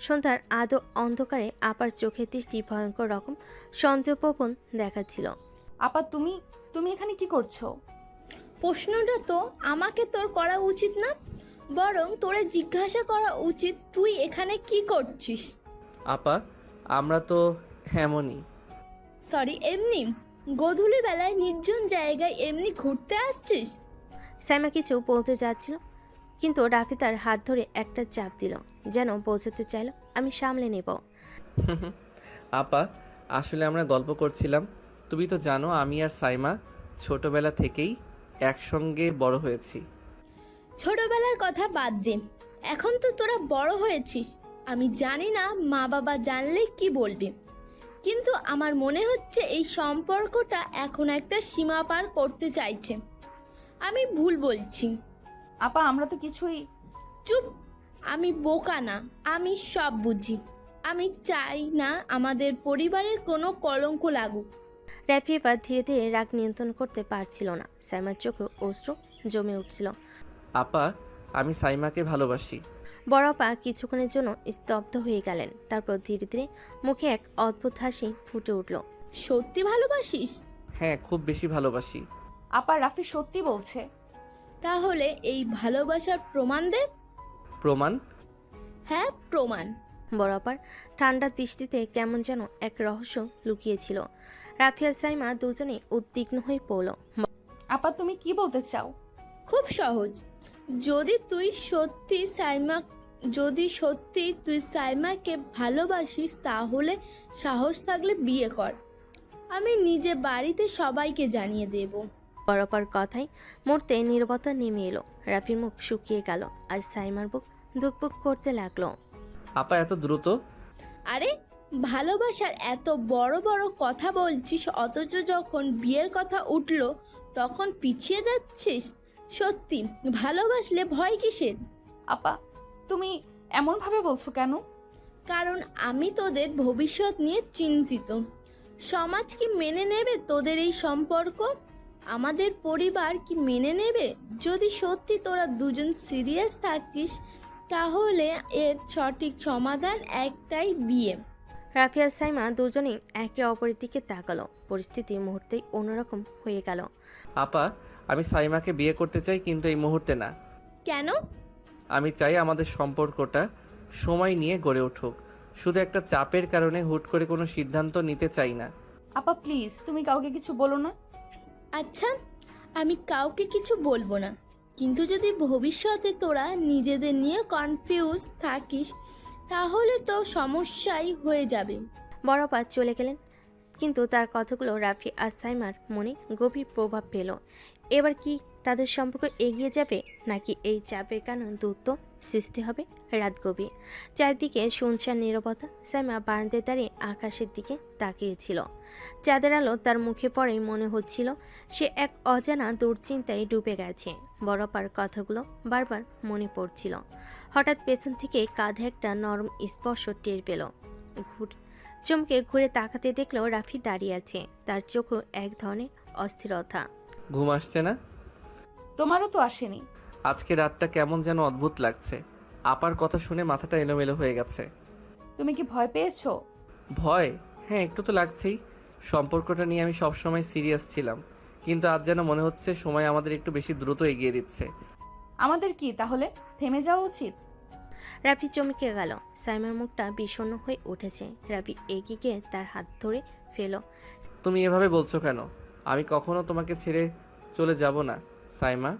সন্ধ্যার আদো অন্ধকারে আপার চোখের দৃষ্টি ভয়ঙ্কর রকম সন্দেহপ্রবণ দেখাচ্ছিল। আপা, তুমি এখানে কি করছো? প্রশ্নটা তো আমাকে তোর করা উচিত না, বরং তোরে জিজ্ঞাসা করা উচিত তুই এখানে কি করছিস। আপা, আমরা তো এমনই। সরি, এমনি গোধূলি বেলায় নির্জন জায়গায় এমনি ঘুরতে আসছিস? সাইমা কিছু বলতে যাচ্ছিল, কিন্তু রাফি তার হাত ধরে একটা চাপ দিল, যেন বোঝাতে চাইল আমি সামলে নেব। আপা, আসলে আমরা গল্প করছিলাম। তুমি তো জানো আমি আর সাইমা ছোটবেলা থেকেই একসঙ্গে বড় হয়েছি। ছোটবেলার কথা বাদ দে, এখন তো তোরা বড় হয়েছিস। আমি জানি না মা বাবা জানলে কি বলবে, কিন্তু আমার মনে হচ্ছে এই সম্পর্কটা এখন একটা সীমা পার করতে চাইছে। আমি ভুল বলছি? আপা আমরা তো কিছুই। চুপ, আমি বোকা না, আমি সব বুঝি। আমি চাই না আমাদের পরিবারের কোনো কলঙ্ক লাগুক। রাফি এবার ধীরে ধীরে রাগ নিয়ন্ত্রণ করতে পারছিল না। সাইমার চোখে অশ্রু জমে উঠছিল। আপা, আমি সাইমাকে ভালোবাসি। বড় আপা কিছুক্ষণের জন্য স্তব্ধ হয়ে গেলেন, তারপর ধীরে ধীরে মুখে এক অদ্ভুত হাসি ফুটে উঠল। সত্যি ভালোবাসিস? হ্যাঁ, খুব বেশি ভালোবাসি। আপা রাফি সত্যি বলছে। তাহলে এই ভালোবাসার প্রমাণ দে। প্রমাণ? হ্যাঁ, প্রমাণ। বড় আপার ঠান্ডা দৃষ্টিতে কেমন যেন এক রহস্য লুকিয়েছিল। রাফি আর সাইমা দুজনেই উদ্বিগ্ন হয়ে পড়ল। আপা তুমি কি বলতে চাও? খুব সহজ। যদি তুই সাইমাকে ভালোবাসিস, তাহলে সাহস থাকলে বিয়ে কর। আমি নিজে বাড়িতে সবাইকে জানিয়ে দেব। বড় আপার কথায় মুহূর্তে নীরবতা নেমে এলো। রাফির মুখ শুকিয়ে গেল আর সাইমার বুক ধুকপুক করতে লাগলো। আপা এত দ্রুত? আরে, ভালোবাসার এত বড় বড় কথা বলছিস, অথচ যখন বিয়ের কথা উঠলো তখন পিছিয়ে যাচ্ছিস। সত্যি ভালোবাসলে ভয় কিসের? আপা তুমি এমন ভাবে বলছো কেন? কারণ আমি তোদের ভবিষ্যৎ নিয়ে চিন্তিত। সমাজ কি মেনে নেবে তোদের এই সম্পর্ক? আমাদের পরিবার কি মেনে নেবে? যদি সত্যি তোরা দুজন সিরিয়াস থাকিস, তাহলে এর সঠিক সমাধান একটাই, বিয়ে। রাফি আর সাইমা দুজনেই একে অপরের দিকে তাকালো। পরিস্থিতি মুহূর্তেই অন্যরকম হয়ে গেল। আপা, আমি সাইমাকে বিয়ে করতে চাই, কিন্তু এই মুহূর্তে না। কেন? আমি চাই আমাদের সম্পর্কটা সময় নিয়ে গড়ে উঠুক। শুধু একটা চাপের কারণে হুট করে কোনো সিদ্ধান্ত নিতে চাই না। আপা প্লিজ তুমি কাউকে কিছু বলো না। আচ্ছা, আমি কাউকে কিছু বলবো না, কিন্তু যদি ভবিষ্যতে তোরা নিজেদের নিয়ে কনফিউজ থাকিস, তাহলে তো সমস্যাই হয়ে যাবে। বড় আপা চলে গেলেন, কিন্তু তার কথাগুলো রাফি আর সাইমার মনে গভীর প্রভাব পেল। এবার কি তাদের সম্পর্ক এগিয়ে যাবে, নাকি এই চাপের কারণে দূরত্ব সৃষ্টি হবে? রাত গভীর, চারদিকে শুনশান নীরবতা। সাইমা বারান্দায় দাঁড়িয়ে আকাশের দিকে তাকিয়েছিল। চাঁদের আলো তার মুখে পড়ে মনে হচ্ছিল সে এক অজানা দুশ্চিন্তায় ডুবে গেছে। বড় আপার কথাগুলো বারবার মনে পড়ছিল। হঠাৎ পেছন থেকে কাঁধে একটা নরম স্পর্শ টের পেল। চমকে ঘুরে তাকাতে দেখলো রাফি দাঁড়িয়ে আছে, তার চোখও এক ধরনের অস্থিরতা। ঘুম আসছে না? তোমারও তো আসেনি। আজকে রাতটা কেমন যেন অদ্ভুত লাগছে। আপার কথা শুনে মাথাটা এলোমেলো হয়ে গেছে। তুমি কি ভয় পেয়েছো? ভয়? হ্যাঁ, একটু তো লাগছেই। সম্পর্কটা নিয়ে আমি সবসময় সিরিয়াস ছিলাম, কিন্তু আজ যেন মনে হচ্ছে সময় আমাদের একটু বেশি দ্রুত এগিয়ে দিচ্ছে। আমাদের কি তাহলে থেমে যাওয়া উচিত? রাফি চমকে গেল। সাইমার মুখটা বিষণ্ণ হয়ে উঠেছে। রাফি এগিয়ে গিয়ে তার হাত ধরে ফেলো। তুমি এভাবে বলছো কেন? আমি কখনো তোমাকে ছেড়ে চলে যাব না সাইমা।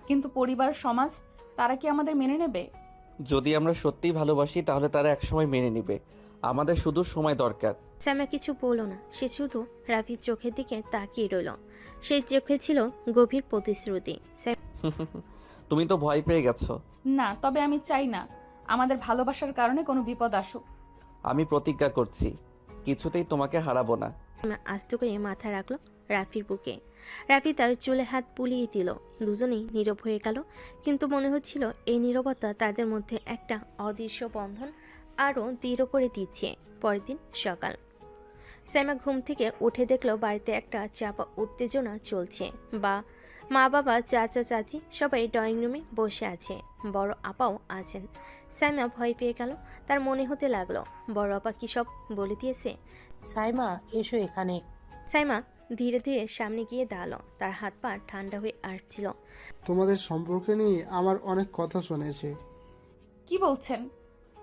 কিন্তু পরিবার সমাজ তারা কি আমাদের মেনে নেবে? যদি আমরা সত্যিই ভালোবাসি তাহলে তারা একসময় মেনে নেবে। আমাদের শুধু সময় দরকার। সাইমা কিছু বলল না, সে শুধু রাফির চোখের দিকে তাকিয়ে রইল। সেই চোখে ছিল গভীর প্রতিশ্রুতি। তুমি তো ভয় পেয়ে গেছো। না, তবে আমি চাই না আমাদের ভালোবাসার কারণে কোনো বিপদ আসুক। আমি প্রতিজ্ঞা করছি কিছুতেই তোমাকে হারাবো না। সাইমা আস্তে করে মাথা রাখলো রাফির বুকে। রাফি তার চুলে হাত বুলিয়ে দিল। দুজনেই নীরব হয়ে গেল, কিন্তু মনে হচ্ছিল এই নীরবতা তাদের মধ্যে একটা অদৃশ্য বন্ধন আরও দৃঢ় করে দিচ্ছে। পরের দিন সকাল, সাইমা ঘুম থেকে উঠে দেখলো বাড়িতে একটা চাপা উত্তেজনা চলছে। মা বাবা, চাচা চাচি সবাই ড্রয়িং রুমে বসে আছে। বড় আপাও আছেন। সাইমা ভয় পেয়ে গেল। তার মনে হতে লাগলো বড় আপা কি সব বলে দিয়েছে। সাইমা, এসো এখানে। সাইমা ধীরে ধীরে সামনে গিয়ে দাঁড়ালো। তার হাত পা ঠান্ডা হয়ে আসছিল। তোমাদের সম্পর্কে নিয়ে আমার অনেক কথা শুনেছে। কি বলছেন?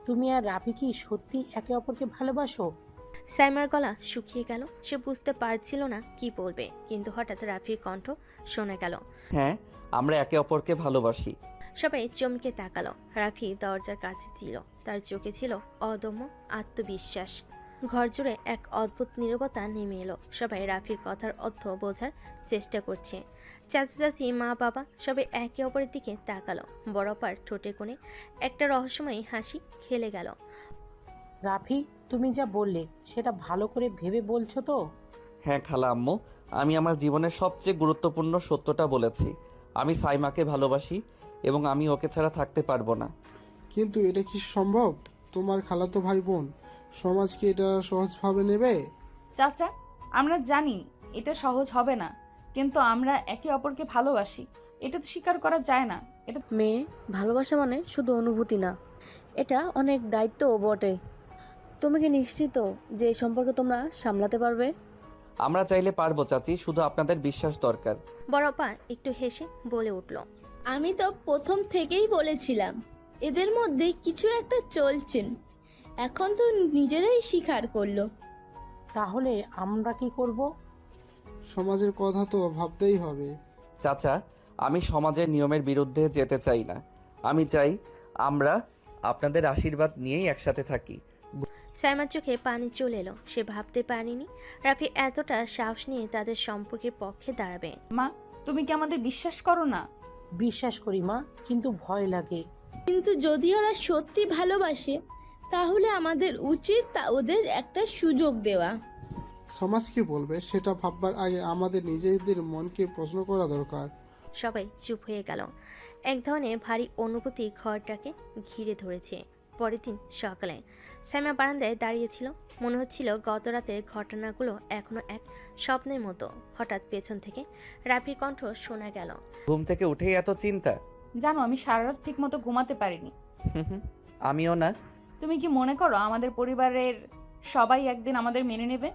তুমি আর রাফি কি সত্যি একে অপরকে ভালোবাসো? সাইমার গলা শুকিয়ে গেল। সে বুঝতে পারছিল না কি বলবে, কিন্তু হঠাৎ রাফির কণ্ঠ শোনা গেল। হ্যাঁ, আমরা একে অপরকে ভালোবাসি। সবাই চমকে তাকালো। রাফি দরজার কাছে ছিল, তার চোখে ছিল অদম্য আত্মবিশ্বাস। ঘর জুড়ে এক অদ্ভুত নীরবতা নেমে এলো। সবাই রাফির কথার অর্থ বোঝার চেষ্টা করছে। চাচা চাচি, মা বাবা সবাই একে অপরের দিকে তাকালো। বড়পার ঠোঁটে কোণে একটা রহস্যময়ী হাসি খেলে গেল। রাফি, তুমি যা বললে সেটা ভালো করে ভেবে বলছো তো? হ্যাঁ খালা আম্মু, আমি আমার জীবনের সবচেয়ে গুরুত্বপূর্ণ সত্যটা বলেছি। আমি সাইমাকে ভালোবাসি এবং আমি ওকে ছাড়া থাকতে পারবো না। কিন্তু এটা কি সম্ভব? তোমার খালাতো ভাই বোন, সমাজ কি এটা সহজভাবে নেবে? চাচা, আমরা জানি এটা সহজ হবে না, কিন্তু আমরা একে অপরকে ভালোবাসি, এটা তো স্বীকার করা যায় না। এটা মেয়ে, ভালোবাসা মানে শুধু অনুভূতি না, এটা অনেক দায়িত্বও বটে। তুমি কি নিশ্চিত যে এই সম্পর্কে তোমরা সামলাতে পারবে? আমরা চাইলে পারবো চাচি, শুধু আপনাদের বিশ্বাস দরকার। বড়পা একটু হেসে বলে উঠল, আমি তো প্রথম থেকেই বলেছিলাম এদের মধ্যে কিছু একটা চলছে। এখন তো নিজেরাই স্বীকার করলো। তাহলে আমরা কি করব? সমাজের কথা তো ভাবতেই হবে। চাচা, আমি সমাজের নিয়মের বিরুদ্ধে যেতে চাই না। আমি চাই আমরা আপনাদের আশীর্বাদ নিয়েই একসাথে থাকি। সাইমার চোখে পানি চলে এলো। সে ভাবতে পারেনি রাফি এতটা সাহস নিয়ে তাদের সম্পর্কের পক্ষে দাঁড়াবে। মা, তুমি কি আমাদের বিশ্বাস করো না? বিশ্বাস করি মা, কিন্তু ভয় লাগে। কিন্তু যদি ওরা সত্যি ভালোবাসে তাহলে আমাদের উচিত ওদের একটা সুযোগ দেওয়া। সমাজ কি বলবে সেটা ভাববার আগে আমাদের নিজেদের মনকে প্রশ্ন করা দরকার। সবাই চুপ হয়ে গেল। এক ধরনের ভারী অনুভূতি ঘরটাকে ঘিরে ধরেছে। পরের দিন সকালে সাইমা বারান্দায় দাঁড়িয়েছিল। মনে হচ্ছিল গত রাতের ঘটনাগুলো এখনো এক স্বপ্নের মতো। হঠাৎ পেছন থেকে রাফির কণ্ঠ শোনা গেল। ঘুম থেকে উঠেই এত চিন্তা? জানো, আমি সারা রাত ঠিক মতো ঘুমাতে পারিনি। আমিও না। তুমি কি মনে করো আমাদের পরিবারের সবাই একদিন আমাদের মেনে নেবে?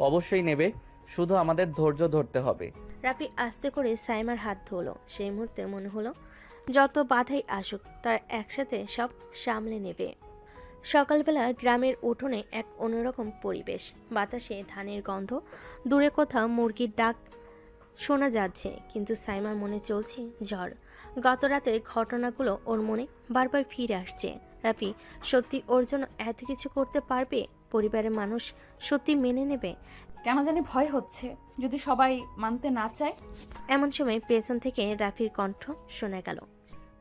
অবশ্যই নেবে, শুধু আমাদের ধৈর্য ধরতে হবে। রাফি আস্তে করে সাইমার হাত ধরল। সেই মুহূর্তে মনে হলো যত বাধাই আসুক তার একসাথে সব সামলে নেবে। সকালবেলা গ্রামের উঠোনে এক অন্যরকম পরিবেশ। বাতাসে ধানের গন্ধ, দূরে কোথাও মুরগির ডাক শোনা যাচ্ছে, কিন্তু সাইমার মনে চলছে ঝড়। গত রাতের ঘটনাগুলো ওর মনে বারবার ফিরে আসছে। রাফি সত্যি ওর জন্য এত কিছু করতে পারবে? পরিবারের মানুষ সত্যি মেনে নেবে? কেন জানি ভয় হচ্ছে, যদি সবাই মানতে না চায়। এমন সময় পেছন থেকে রাফির কণ্ঠ শোনা গেল।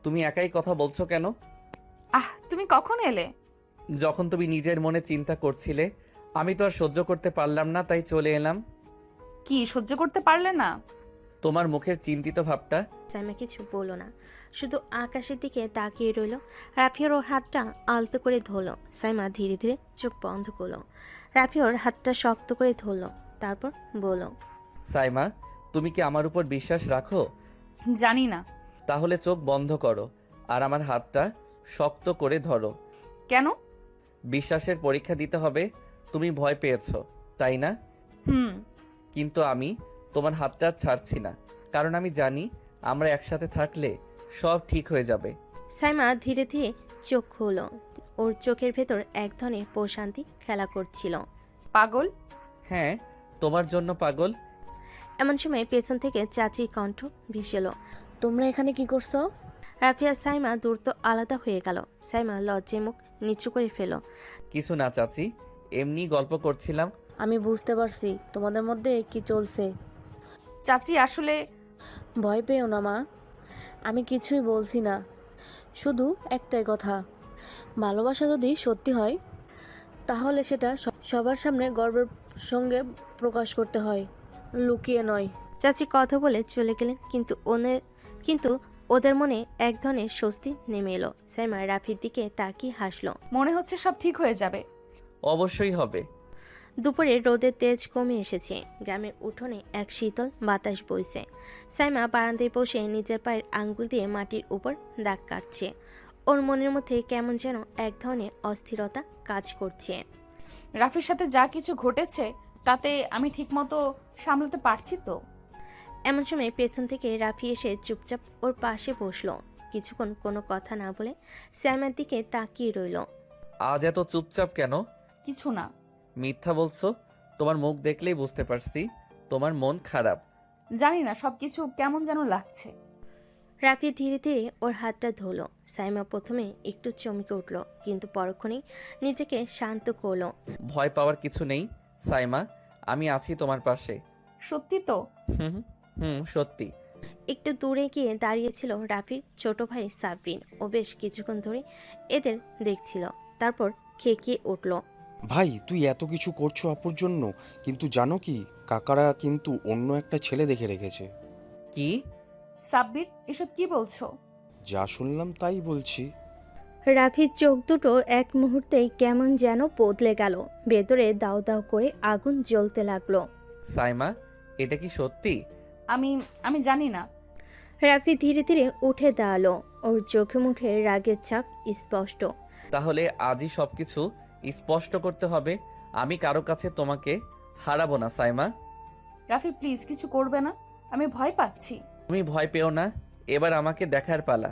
তুমি একাই কথা বলছো কেন? তুমি কখন এলে? যখন তুমি নিজের মনে চিন্তা করছিলে, আমি তো আর সহ্য করতে পারলাম না, তাই চলে এলাম। কি সহ্য করতে পারলে না? তোমার মুখের চিন্তিত ভাবটা। সাইমা কিছু বলল না, শুধু আকাশের দিকে তাকিয়ে রইল। রাফিওর ওর হাতটা আলতো করে ধরল। সাইমা ধীরে ধীরে চোখ বন্ধ করলো। রাফিওর হাতটা শক্ত করে ধরল, তারপর বলল, সাইমা, তুমি কি আমার উপর বিশ্বাস রাখো? জানি না। তাহলে চোখ বন্ধ করো আর আমার হাতটা শক্ত করে ধরো। কেন? বিশ্বাসের পরীক্ষা দিতে হবে। তুমি ভয় পেয়েছো, তাই না? হুম। কিন্তু আমি তোমার হাতটা ছাড়ছি না, কারণ আমি জানি আমরা একসাথে থাকলে সব ঠিক হয়ে যাবে। সাইমা ধীরে ধীরে চোখ খুলল। ওর চোখের ভেতর এক ধরনের প্রশান্তি খেলা করছিল। পাগল? হ্যাঁ, তোমার জন্য পাগল। এমন সময় পেছন থেকে চাচির কণ্ঠ ভেসে এলো। তোমরা এখানে কি করছো? রাফি আর সাইমা দ্রুত আলাদা হয়ে গেল। সাইমা লজ্জায় মুখ নিচু করে ফেল। কিছু না চাচি, এমনি গল্প করছিলাম। আমি বুঝতে পারছি তোমাদের মধ্যে কি চলছে। চাচি, আসলে ভয় পেও না মা, আমি কিছুই বলছি না। শুধু একটাই কথা, ভালোবাসা যদি সত্যি হয় তাহলে সেটা সবার সামনে গর্বের সঙ্গে প্রকাশ করতে হয়, লুকিয়ে নয়। চাচি কথা বলে চলে গেলেন, কিন্তু ওদের মনে এক ধরনের স্বস্তি নেমে এলো। সাইমা রাফির দিকে তাকিয়ে হাসলো। মনে হচ্ছে সব ঠিক হয়ে যাবে। অবশ্যই হবে। দুপুরে রোদের তেজ কমে এসেছে। গ্রামের উঠোনে এক শীতল বাতাস বইছে। সাইমা বারান্দায় বসে নিজের পায়ের আঙ্গুল দিয়ে মাটির উপর দাগ কাটছে। ওর মনের মধ্যে কেমন যেন এক ধরনের অস্থিরতা কাজ করছে। রাফির সাথে যা কিছু ঘটেছে তাতে আমি ঠিকমতো সামলাতে পারছি তো? এমন সময় পেছন থেকে রাফি এসে চুপচাপ ওর পাশে বসলো। কিছুক্ষণ কোনো কথা না বলে সাইমার দিকে তাকিয়ে রইল। আজ এত চুপচাপ কেন? কিছু না। মিথ্যা বলছো, তোমার মুখ দেখলেই বুঝতে পারছি তোমার মন খারাপ। জানি না, সবকিছু কেমন যেন লাগছে। রাফি ধীরে ধীরে ওর হাতটা ধরলো। সাইমা প্রথমে একটু চমকে উঠল, কিন্তু পরক্ষণেই নিজেকে শান্ত করলো। ভয় পাওয়ার কিছু নেই সাইমা, আমি আছি তোমার পাশে। সত্যি তো? হুম হুম, সত্যি। একটু দূরে গিয়ে দাঁড়িয়েছিল রাফির ছোট ভাই সাবিন। ও বেশ কিছুক্ষণ ধরে এদের দেখছিল, তারপর খেকিয়ে উঠল। ভাই তুই এত কিছু করছো আপুর জন্য, কিন্তু জানো কি, কাকারা কিন্তু অন্য একটা ছেলে দেখে রেখেছে। কি? সাব্বির, এসব কি বলছো? যা শুনলাম তাই বলছি। রাফির চোখ দুটো এক মুহূর্তেই কেমন যেন বদলে গেল। ভেতরে দাউ দাউ করে আগুন জ্বলতে লাগলো। সাইমা, এটা কি সত্যি? আমি আমি জানি না। রাফি ধীরে ধীরে উঠে দাঁড়ালো। ওর চোখে মুখে রাগের ছাপ স্পষ্ট। তাহলে আজই সবকিছু স্পষ্ট করতে হবে। আমি কারো কাছে তোমাকে হারাবো না সাইমা। রাফি প্লিজ, কিছু করবে না, আমি ভয় পাচ্ছি। তুমি ভয় পেও না, এবার আমাকে দেখার পালা।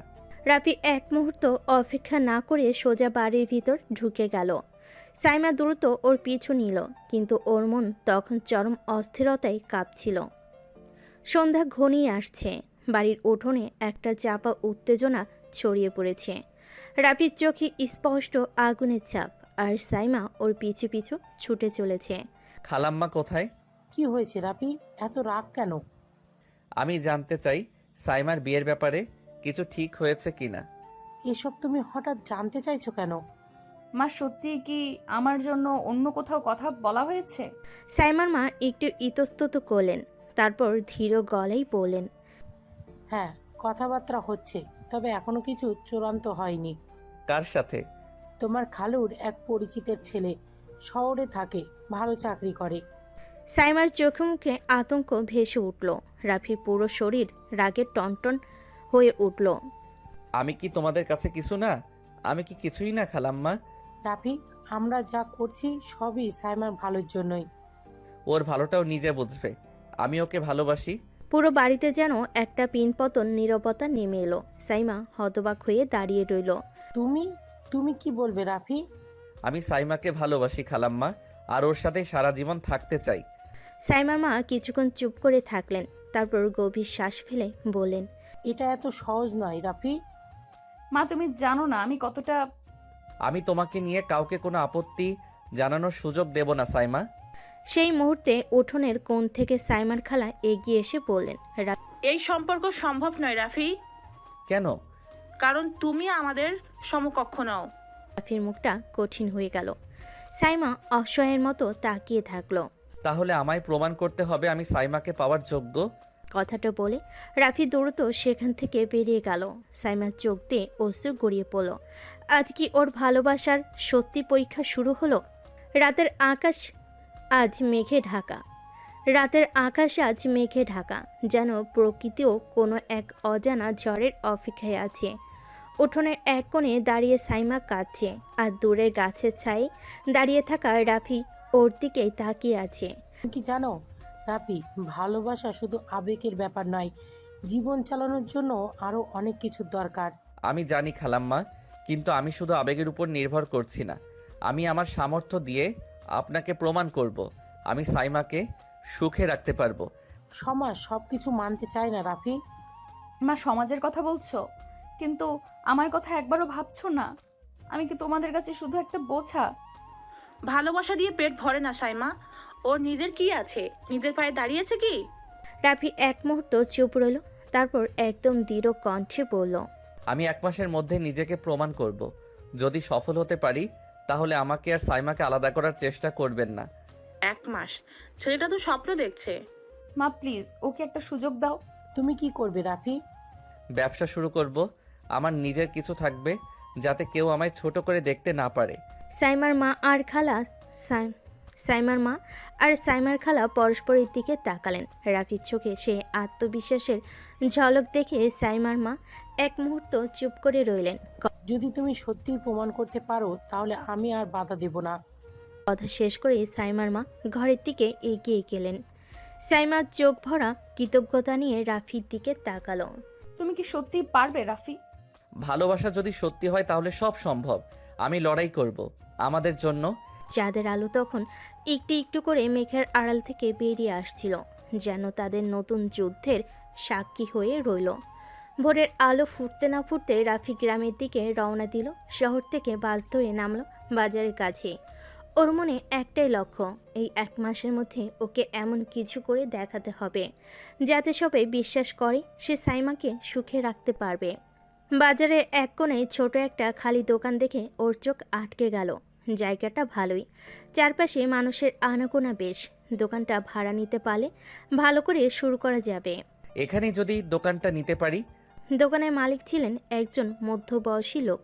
রাফি এক মুহূর্ত অপেক্ষা না করে সোজা বাড়ির ভিতর ঢুকে গেল। সাইমা দ্রুত ওর পিছু নিল, কিন্তু ওর মন তখন চরম অস্থিরতায় কাঁপছিল। সন্ধ্যা ঘনিয়ে আসছে। বাড়ির উঠোনে একটা চাপা উত্তেজনা ছড়িয়ে পড়েছে। রাফির চোখে স্পষ্ট আগুনের ছাপ, আর সাইমা ওর পিছু পিছু ছুটে চলেছে। খালাম্মা কোথায়? কি হয়েছে রাফি, এত রাগ কেন? আমি জানতে চাই সাইমার বিয়ের ব্যাপারে কিছু ঠিক হয়েছে কিনা। এসব তুমি হঠাৎ জানতে চাইছো কেন? মা, সত্যি কি আমার জন্য অন্য কোথাও কথা বলা হয়েছে? সাইমার মা একটু ইতস্তত করলেন, তারপর ধীর গলায় বললেন, হ্যাঁ, কথাবার্তা হচ্ছে, তবে এখনো কিছু চূড়ান্ত হয়নি। কার সাথে? তোমার খালুর এক পরিচিতের ছেলে, শহরে থাকে, ভালো চাকরি করে। সাইমার চোখে মুখে আতঙ্ক ভেসে উঠল। রাফির পুরো শরীর রাগে টনটন হয়ে উঠল। আমি কি তোমাদের কাছে কিছু না? আমি কি কিছুই না খালাম্মা? রাফি, আমরা যা করছি সবই সাইমার ভালোর জন্যই। ওর ভালোটাও নিজে বুঝবে। আমি ওকে ভালোবাসি। পুরো বাড়িতে যেন একটা পিনপতন নীরবতা নেমে এলো। সাইমা হতবাক হয়ে দাঁড়িয়ে রইল। তুমি তুমি কি বলবে রাফি? আমি সাইমাকে ভালোবাসি খালাম্মা, আর ওর সাথে সারা জীবন থাকতে চাই। সাইমার মা কিছুক্ষণ চুপ করে থাকলেন, তারপর গভীর শ্বাস ফেলে বললেন, এটা এত সহজ নয় রাফি। মা, তুমি জানো না আমি কতটা। আমি তোমাকে নিয়ে কাউকে কোনো আপত্তি জানানোর সুযোগ দেব না সাইমা। সেই মুহূর্তে উঠোনের কোণ থেকে সাইমার খালা এগিয়ে এসে বললেন, এই সম্পর্ক সম্ভব নয় রাফি, কেন? কারণ তুমি আমাদের সমকক্ষ নও। রাফির মুখটা কঠিন হয়ে গেল। সাইমা অসহায়ের মতো তাকিয়ে থাকলো। তাহলে আমায় প্রমাণ করতে হবে আমি সাইমাকে পাওয়ার যোগ্য। কথাটা বলে রাফি দ্রুত সেখান থেকে বেরিয়ে গেল। সাইমার চোখ দিয়ে অশ্রু গড়িয়ে পড়ল। আজ কি ওর ভালোবাসার সত্যি পরীক্ষা শুরু হলো? রাতের আকাশ আজ মেঘে ঢাকা। যেন প্রকৃতিও কোনো এক অজানা ঝড়ের অপেক্ষায় আছে। উঠোনের এক কোণে দাঁড়িয়ে সাইমা কাঁদছে, আর দূরের গাছের ছায়ে দাঁড়িয়ে থাকা রাফি ওর দিকেই তাকিয়ে আছে। তুমি কি জানো রাফি, ভালোবাসা শুধু আবেগের ব্যাপার নয়, জীবন চালানোর জন্য আরো অনেক কিছুর দরকার। আমি জানি খালাম্মা, কিন্তু আমি শুধু আবেগের উপর নির্ভর করছি না। আমি আমার সামর্থ্য দিয়ে আপনাকে প্রমাণ করব আমি সাইমাকে সুখে রাখতে পারবো। সমাজ সবকিছু মানতে চায় না রাফি। মা, সমাজের কথা বলছো, কিন্তু আমার কথা একবারও ভাবছো না? আমি কি তোমাদের কাছে শুধু একটা বোঝা? ভালোবাসা দিয়ে পেট ভরে না সাইমা, ওর নিজের কি আছে? নিজের পায়ে দাঁড়িয়েছে কি? রাফি এক মুহূর্ত চুপ রইল, তারপর একদম দৃঢ় কণ্ঠে বলল, আমি 1 মাসের মধ্যে নিজেকে প্রমাণ করব। যদি সফল হতে পারি তাহলে আমাকে আর সাইমাকে আলাদা করার চেষ্টা করবেন না। 1 মাস? ছেলেটা তো স্বপ্ন দেখছে। মা প্লিজ, ওকে একটা সুযোগ দাও। তুমি কি করবে রাফি? ব্যবসা শুরু করব। আমার নিজের কিছু থাকবে, যাতে কেউ আমায় ছোট করে দেখতে না পারে। সাইমার মা আর সাইমার খালা পরস্পরের দিকে তাকালেন। রাফির চোখে সে আত্মবিশ্বাসের ঝলক দেখে সাইমার মা এক মুহূর্ত চুপ করে রইলেন। যদি তুমি সত্যিই প্রমাণ করতে পারো তাহলে আমি আর বাধা দেব না। কথা শেষ করে সাইমার মা ঘরের দিকে এগিয়ে গেলেন। সাইমার চোখ ভরা কৃতজ্ঞতা নিয়ে রাফির দিকে তাকালো। তুমি কি সত্যি পারবে রাফি? ভালোবাসা যদি সত্যি হয় তাহলে সব সম্ভব। আমি লড়াই করব আমাদের জন্য। চাঁদের আলো তখন একটু একটু করে মেঘের আড়াল থেকে বেরিয়ে আসছিল, যেন তাদের নতুন যুদ্ধের সাক্ষী হয়ে রইল। ভোরের আলো ফুটতে না ফুটতে রাফি গ্রামের দিকে রওনা দিল। শহর থেকে বাস ধরে নামলো বাজারের কাছে। ওর মনে একটাই লক্ষ্য, এই 1 মাসের মধ্যে ওকে এমন কিছু করে দেখাতে হবে যাতে সবাই বিশ্বাস করে সে সাইমাকে সুখে রাখতে পারবে। বাজারের এক কোণে ছোট একটা খালি দোকান দেখে ওর চোখ আটকে গেল। জায়গাটা ভালোই, চারপাশে মানুষের আনাগোনা বেশ। দোকানটা ভাড়া নিতে পারলে ভালো করে শুরু করা যাবে। এখানে যদি দোকানটা নিতে পারি। দোকানের মালিক ছিলেন একজন মধ্যবয়সী লোক,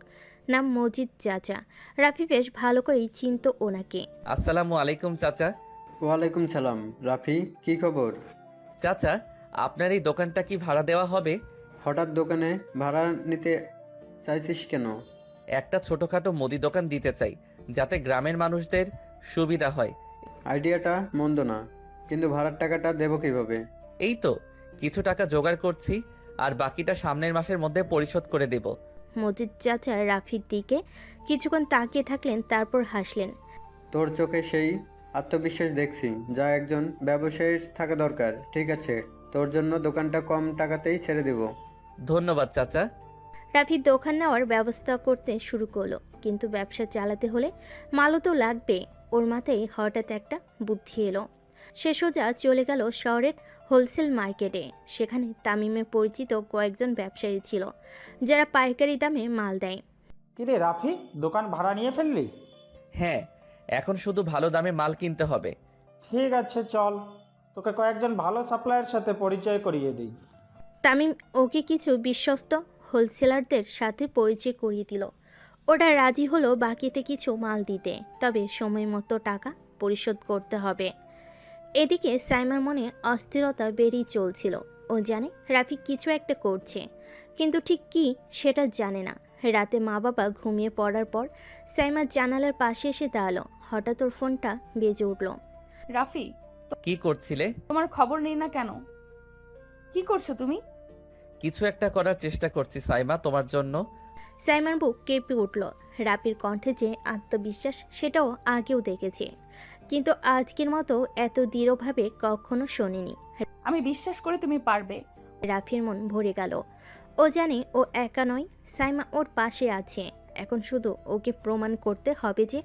নাম মজিদ চাচা। রাফি বেশ ভালো করেই চিনত ওনাকে। আসসালামু আলাইকুম চাচা। ওয়ালাইকুম সালাম। রাফি, কি খবর? চাচা, আপনার এই দোকানটা কি ভাড়া দেওয়া হবে? হঠাৎ দোকানে ভাড়া নিতে চাইছিস কেন? একটা ছোটখাটো মুদি দোকান দিতে চাই, যাতে গ্রামের মানুষদের সুবিধা হয়। আইডিয়াটা মন্দ না, কিন্তু ভাড়ার টাকাটা দেবো কিভাবে? এই তো কিছু টাকা জোগাড় করছি, আর বাকিটা সামনের মাসের মধ্যে পরিশোধ করে দেব। মজিদ চাচা রাফির দিকে কিছুক্ষণ তাকিয়ে থাকলেন, তারপর হাসলেন। তোর চোখে সেই আত্মবিশ্বাস দেখছি যা একজন ব্যবসায়ীর থাকা দরকার। ঠিক আছে, তোর জন্য দোকানটা কম টাকাতেই ছেড়ে দেব। ধন্যবাদ চাচা। রাফি দোকান নেওয়ার ব্যবস্থা করতে শুরু করলো, কিন্তু ব্যবসা চালাতে হলে মালও তো লাগবে। ওর মাথায় হঠাৎ একটা বুদ্ধি এলো। সে সোজা চলে গেল শহরের হোলসেল মার্কেটে। সেখানে তামিমে পরিচিত কয়েকজন ব্যবসায়ী ছিল, যারা পাইকারি দামে মাল দেয়। কিরে রাফি, দোকান ভাড়া নিয়ে ফেললি? হ্যাঁ, এখন শুধু ভালো দামে মাল কিনতে হবে। ঠিক আছে, চল তোকে কয়েকজন ভালো সাপ্লায়ার সাথে পরিচয় করিয়ে দিই। তামিম ওকে কিছু বিশ্বস্ত হোলসেলারদের সাথে পরিচয় করিয়ে দিল। ওরা রাজি হলো বাকিতে কিছু মাল দিতে, তবে সময় মতো টাকা পরিশোধ করতে হবে। এদিকে সাইমার মনে অস্থিরতা বেড়েই চলছিল। ও জানে রাফি কিছু একটা করছে, কিন্তু ঠিক কী সেটা জানে না। রাতে মা বাবা ঘুমিয়ে পড়ার পর সাইমার জানালার পাশে এসে দাঁড়ালো। হঠাৎ ওর ফোনটা বেজে উঠল। রাফি, কি করছিলে? তোমার খবর নেই না কেন? কি করছো তুমি? কিছু একটা করার চেষ্টা করছি সাইমা, তোমার জন্য। সাইমার বুক কেঁপে উঠল। রাফির কণ্ঠে যে আত্মবিশ্বাস সেটাও আগেও দেখেছে, কিন্তু আজকের মতো এত দৃঢ়ভাবে কখনো শোনেনি। আমি বিশ্বাস করি তুমি পারবে। রাফির মন ভরে গেল। ও জানে ও একা নয়, সাইমা ওর পাশে আছে। এখন শুধু ওকে প্রমাণ করতে হবে যে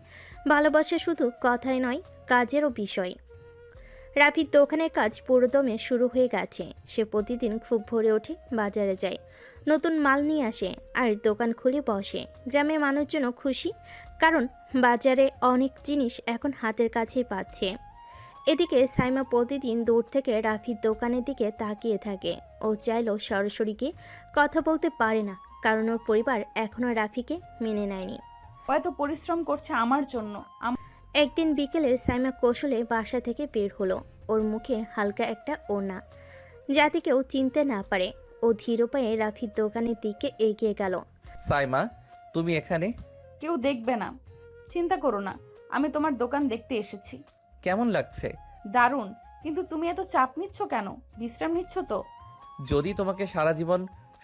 ভালোবাসা শুধু কথাই নয়, কাজেরও বিষয়। রাফির দোকানের কাজ পুরোদমে শুরু হয়ে গেছে। সে প্রতিদিন খুব ভোরে ওঠে, বাজারে যায়, নতুন মাল নিয়ে আসে আর দোকান খুলে বসে। গ্রামের মানুষজন খুশি, কারণ বাজারে অনেক জিনিস এখন হাতের কাছেই পাচ্ছে। এদিকে সাইমা প্রতিদিন দূর থেকে রাফির দোকানের দিকে তাকিয়ে থাকে। ও চাইলেও সরাসরি গিয়ে কথা বলতে পারে না, কারণ ওর পরিবার এখনও রাফিকে মেনে নেয়নি। ও এত পরিশ্রম করছে আমার জন্য। একদিন বিকেলে সাইমা কৌশলে বাসা থেকে বের হলো। ওর মুখে হালকা একটা ওড়না, যাতে কেউ চিনতে না পারে। ও ধীর পায়ে রাফির দোকানের দিকে এগিয়ে গেল। সাইমা, তুমি এখানে? কেউ দেখবে না, চিন্তা করো না। আমি তোমার দোকান দেখতে এসেছি। কেমন লাগছে? দারুণ, কিন্তু তুমি এত চাপ নিচ্ছ কেন? বিশ্রাম নিচ্ছ তো? যদি তোমাকে সারা জীবন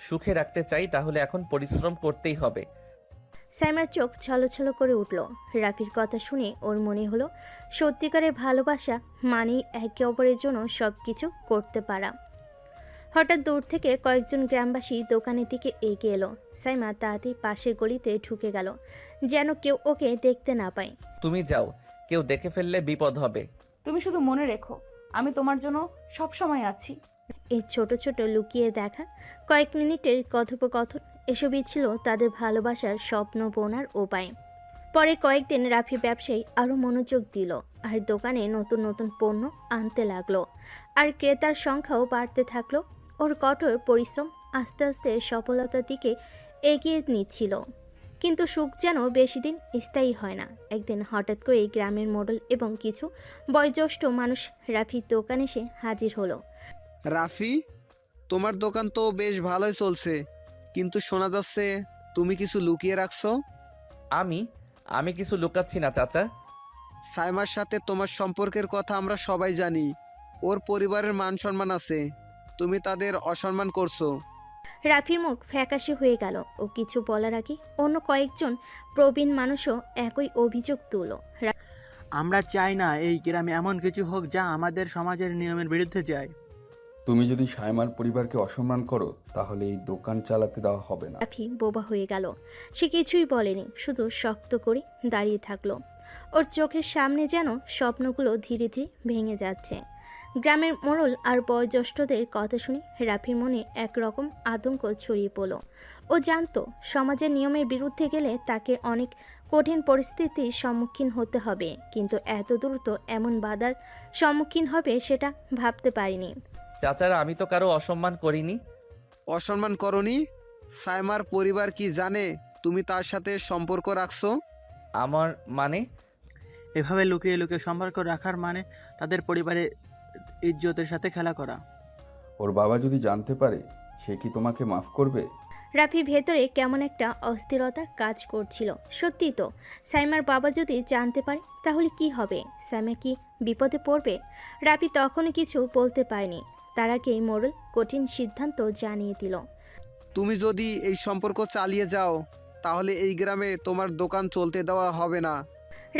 সুখে রাখতে চাই, তাহলে এখন পরিশ্রম করতেই হবে। সাইমার চোখ ছলছল করে উঠল। রাফির কথা শুনে ওর মনে হলো সত্যিকারের ভালোবাসা মানেই একে অপরের জন্য সব কিছু করতে পারা। হঠাৎ দূর থেকে কয়েকজন গ্রামবাসী দোকানের দিকে এগিয়ে এলো। সাইমা তাড়াতাড়ি পাশের গলিতে ঢুকে গেল, যেন কেউ ওকে দেখতে না পায়। তুমি যাও, কেউ দেখে ফেললে বিপদ হবে। তুমি শুধু মনে রেখো, আমি তোমার জন্য সব সময় আছি। এই ছোট ছোট লুকিয়ে দেখা কয়েক মিনিটের কথোপকথন, এসবই ছিল তাদের ভালোবাসার স্বপ্ন বোনার উপায়। পরে কয়েকদিন রাফি ব্যবসায়ী আরও মনোযোগ দিল, আর দোকানে নতুন নতুন পণ্য আনতে লাগলো, আর ক্রেতার সংখ্যাও বাড়তে থাকলো। ওর কঠোর পরিশ্রম আস্তে আস্তে সফলতার দিকে এগিয়ে নিচ্ছিল। কিন্তু সুখ যেন বেশি দিন স্থায়ী হয় না। একদিন হঠাৎ করে গ্রামের মডেল এবং কিছু বয়োজ্যেষ্ঠ মানুষ রাফির দোকানে এসে হাজির হলো। রাফি, তোমার দোকান তো বেশ ভালোই চলছে, কিন্তু শোনা যাচ্ছে তুমি কিছু লুকিয়ে রাখছো। আমি কিছু লুকাচ্ছি না চাচা। সাইমার সাথে তোমার সম্পর্কের কথা আমরা সবাই জানি। ওর পরিবারের মান সম্মান আছে, তুমি তাদের অসম্মান করছো। রাফির মুখ ফ্যাকাশে হয়ে গেল। ও কিছু বলার আগে অন্য কয়েকজন প্রবীণ মানুষও একই অভিযোগ তুলল। আমরা চাই না এই গ্রামে এমন কিছু হোক যা আমাদের সমাজের নিয়মের বিরুদ্ধে যায়। তুমি যদি সায়মার পরিবারকে অসম্মান করো তাহলে এই দোকান চালাতে দেওয়া হবে না। রাফি বোবা হয়ে গেল। সে কিছুই বলেনি, শুধু শক্ত করে দাঁড়িয়ে থাকলো। ওর চোখের সামনে যেন স্বপ্নগুলো ধীরে ধীরে ভেঙে যাচ্ছে। গ্রামের মোড়ল আর বয়োজ্যেষ্ঠদের কথা শুনে রাফির মনে একরকম আতঙ্ক ছড়িয়ে পড়ল। ও জানতো সমাজের নিয়মের বিরুদ্ধে গেলে তাকে অনেক কঠিন পরিস্থিতির সম্মুখীন হতে হবে, কিন্তু এত দ্রুত এমন বাধার সম্মুখীন হবে সেটা ভাবতে পারিনি। চাচারা, আমি তো কারো অসম্মান করিনি। অসম্মান করনি? সাইমার পরিবার কি জানে তুমি তার সাথে সম্পর্ক রাখছো? আমার মানে? এভাবে লুকিয়ে লুকিয়ে সম্পর্ক রাখার মানে তাদের পরিবারের ইজ্জতের সাথে খেলা করা। ওর বাবা যদি জানতে পারে সে কি তোমাকে মাফ করবে? রাফি ভেতরে কেমন একটা অস্থিরতা কাজ করছিল। সত্যি তো, সাইমার বাবা যদি জানতে পারে তাহলে কি হবে? সাইমা কি বিপদে পড়বে? রাফি তখনও কিছু বলতে পারেনি। তার আগেই মোড়ল কঠিন সিদ্ধান্ত জানিয়ে দিল। তুমি যদি এই সম্পর্ক চালিয়ে যাও তাহলে এই গ্রামে তোমার দোকান চলতে দেওয়া হবে না।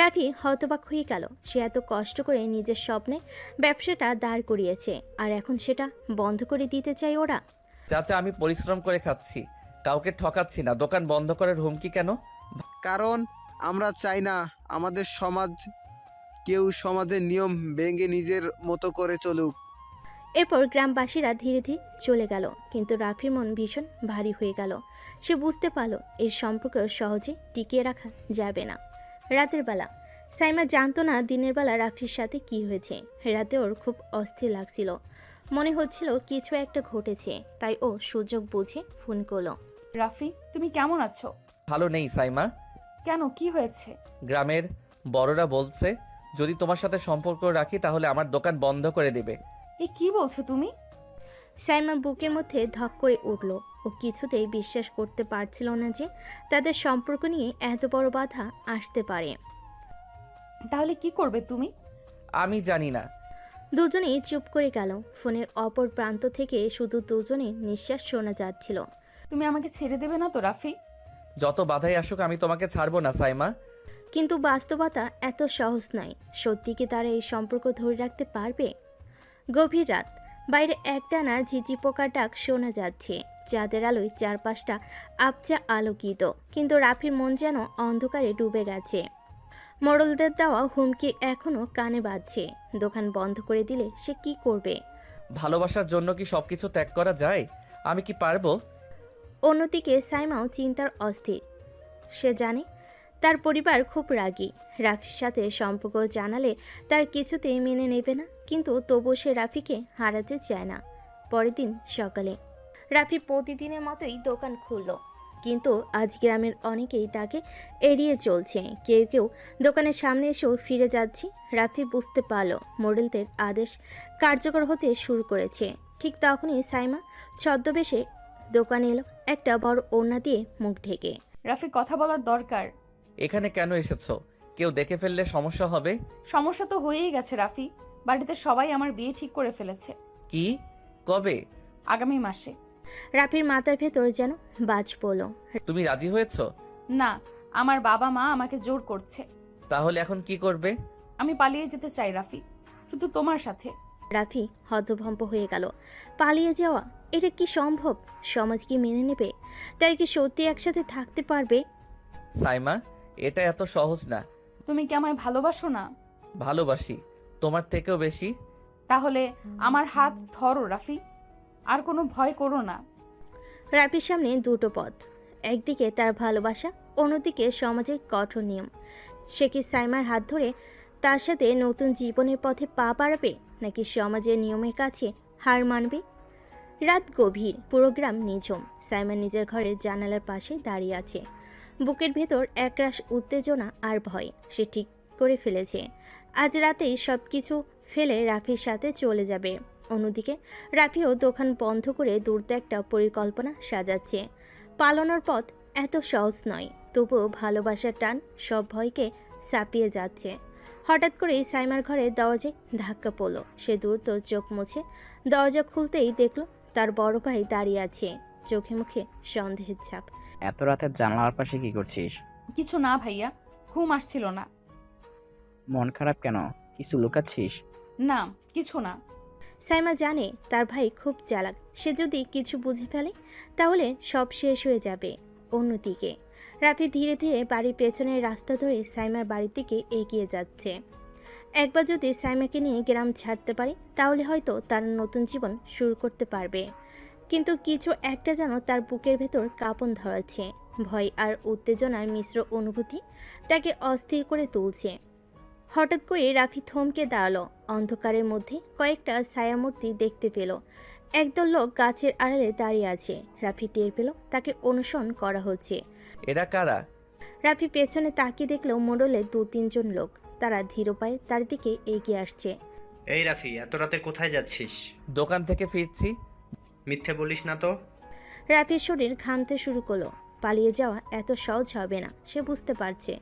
রাফি হতবাক হয়ে গেল। সে এত কষ্ট করে নিজের স্বপ্নে ব্যবসাটা দাঁড় করিয়েছে, আর এখন সেটা বন্ধ করে দিতে চাই ওরা। চাচা, আমি পরিশ্রম করে খাচ্ছি, কাউকে ঠকাচ্ছি না। দোকান বন্ধ করার হুমকি কেন? কারণ আমরা চাই না আমাদের সমাজ কেউ সমাজের নিয়ম ভেঙে নিজের মতো করে চলুক। এরপর গ্রামবাসীরা ধীরে ধীরে চলে গেল, কিন্তু রাফির মন ভীষণ ভারী হয়ে গেল। সে বুঝতে পারল এই সম্পর্ক সহজে টিকিয়ে রাখা যাবে না। রাতের বেলা সাইমা জানতো না দিনের বেলা রাফির সাথে কি হয়েছে। রাতে ওর খুব অস্থির লাগছিল, মনে হচ্ছিল কিছু একটা ঘটেছে। তাই ও সুযোগ বুঝে ফোন করলো। রাফি, তুমি কেমন আছো? ভালো নেই সাইমা। কেন, কি হয়েছে? গ্রামের বড়রা বলছে যদি তোমার সাথে সম্পর্ক রাখি তাহলে আমার দোকান বন্ধ করে দেবে। এ কি বলছো তুমি? সাইমার বুকের মধ্যে ধক করে উঠল। ও কিছুতেই বিশ্বাস করতে পারছিল না যে তাদের সম্পর্ক নিয়ে এত বড় বাধা আসতে পারে। তাহলে কি করবে তুমি? আমি জানি না। দুজনেই চুপ করে গেল। ফোনের অপর প্রান্ত থেকে শুধু দুজনের নিঃশ্বাস শোনা যাচ্ছিল। তুমি আমাকে ছেড়ে দেবে না তো রাফি? যত বাধাই আসুক আমি তোমাকে ছাড়বো না সাইমা। কিন্তু বাস্তবতা এত সহজ নয়। সত্যি কি তারা এই সম্পর্ক ধরে রাখতে পারবে? গভীর রাত, বাইরে একটানা ঝিঝি পোকার ডাক শোনা যাচ্ছে। চাঁদের আলোয় চারপাশটা আবছা আলোকিত, কিন্তু রাফির মন যেন অন্ধকারে ডুবে গেছে। মোড়লদের দেওয়া হুমকি এখনো কানে বাজছে। দোকান বন্ধ করে দিলে সে কি করবে? ভালোবাসার জন্য কি সবকিছু ত্যাগ করা যায়? আমি কি পারবো? অন্যদিকে সাইমাও চিন্তার অস্থির। সে জানে তার পরিবার খুব রাগী। রাফির সাথে সম্পর্ক জানালে তার কিছুতেই মেনে নেবে না, কিন্তু তবু সে রাফিকে হারাতে চায় না। পরের দিন সকালে রাফি প্রতিদিনের মতোই দোকান খুলল, কিন্তু আজ গ্রামের অনেকেই তাকে এড়িয়ে চলছে। কেউ কেউ দোকানের সামনে এসেও ফিরে যাচ্ছে। রাফি বুঝতে পারল মোড়লদের আদেশ কার্যকর হতে শুরু করেছে। ঠিক তখনই সাইমা ছদ্মবেশে দোকানে এলো, একটা বড় ওড়না দিয়ে মুখ ঢেকে। রাফি, কথা বলার দরকার। এখানে কেন এসেছো? কেউ দেখে ফেললে সমস্যা হবে। সমস্যা তো হয়েই গেছে রাফি। বাড়িতে সবাই আমার বিয়ে ঠিক করে ফেলেছে। কি? কবে? আগামী মাসে। রাফির মাথার ভেতর যেন বাজ পড়ল। তুমি রাজি হয়েছো? না, আমার বাবা মা আমাকে জোর করছে। তাহলে এখন কি করবে? আমি পালিয়ে যেতে চাই রাফি, শুধু তোমার সাথে। রাফি হতভম্ব হয়ে গেল। পালিয়ে যাওয়া? এটা কি সম্ভব? সমাজ কি মেনে নেবে? তাই কি সত্যি একসাথে থাকতে পারবে? সাইমা, এটা এত সহজ না। তুমি কি আমায় ভালোবাসো না? ভালোবাসি, তোমার থেকেও বেশি। তাহলে আমার হাত ধরো রাফি, আর কোনো ভয় করো না। রাফির সামনে দুটো পথ, একদিকে তার ভালোবাসা, অন্যদিকে সমাজের কঠোর নিয়ম। সে কি সাইমার হাত ধরে তার সাথে নতুন জীবনের পথে পা বাড়াবে, নাকি সমাজের নিয়মের কাছে হার মানবে? রাত গভীর, পুরো গ্রাম নিঝুম। সাইমা নিজের ঘরের জানালার পাশে দাঁড়িয়ে আছে। বুকের ভেতর একরাশ উত্তেজনা আর ভয়। সে ঠিক করে ফেলেছে আজ রাতেই সব কিছু ফেলে রাফির সাথে চলে যাবে। অন্যদিকে রাফিও দোকান বন্ধ করে দ্রুত একটা পরিকল্পনা সাজাচ্ছে। পালানোর পথ এত সহজ নয়, তবুও ভালোবাসার টান সব ভয়কে ছাপিয়ে যাচ্ছে। হঠাৎ করেই সাইমার ঘরে দরজায় ধাক্কা পড়ল। সে দ্রুত চোখ মুছে দরজা খুলতেই দেখল তার বড় ভাই দাঁড়িয়ে আছে, চোখে মুখে সন্দেহের ছাপ। এত রাতে জানালার পাশে কি করছিস? কিছু না ভাইয়া, ঘুম আসছিল না। মন খারাপ কেন? কিছু লুকাচ্ছিস? না, কিছু না। সাইমা জানে তার ভাই খুব চালাক, সে যদি কিছু বুঝে ফেলে তাহলে সব শেষ হয়ে যাবে। অন্যদিকে রাফি ধীরে ধীরে বাড়ির পেছনের রাস্তা ধরে সাইমার বাড়ির দিকে এগিয়ে যাচ্ছে। একবার যদি সাইমাকে নিয়ে গ্রাম ছাড়তে পারে তাহলে হয়তো তার নতুন জীবন শুরু করতে পারবে। কিন্তু কিছু একটা যেন তার বুকের ভেতর কাঁপন ধরাচ্ছে। ভয় আর উত্তেজনার মিশ্র অনুভূতি তাকে অস্থির করে তুলছে। হঠাৎ করে রাফি থমকে দাঁড়ালো। অন্ধকারের মধ্যে কয়েকটা ছায়ামূর্তি দেখতে পেল। একদল লোক গাছের আড়ালে দাঁড়িয়ে আছে। রাফি টের পেল তাকে অনুসরণ করা হচ্ছে। এরা কারা? রাফি পেছনে তাকিয়ে দেখল মোড়লে 2-3 জন লোক। তারা ধীর পায়ে তার দিকে এগিয়ে আসছে। এই রাফি, এত রাতে কোথায় যাচ্ছিস? দোকান থেকে ফিরছি। মিথ্যে বলিস না তো? রাফির শরীর ঘামতে শুরু করলো। পালিয়ে যাওয়া এত সহজ হবে না সে বুঝতে পারছে,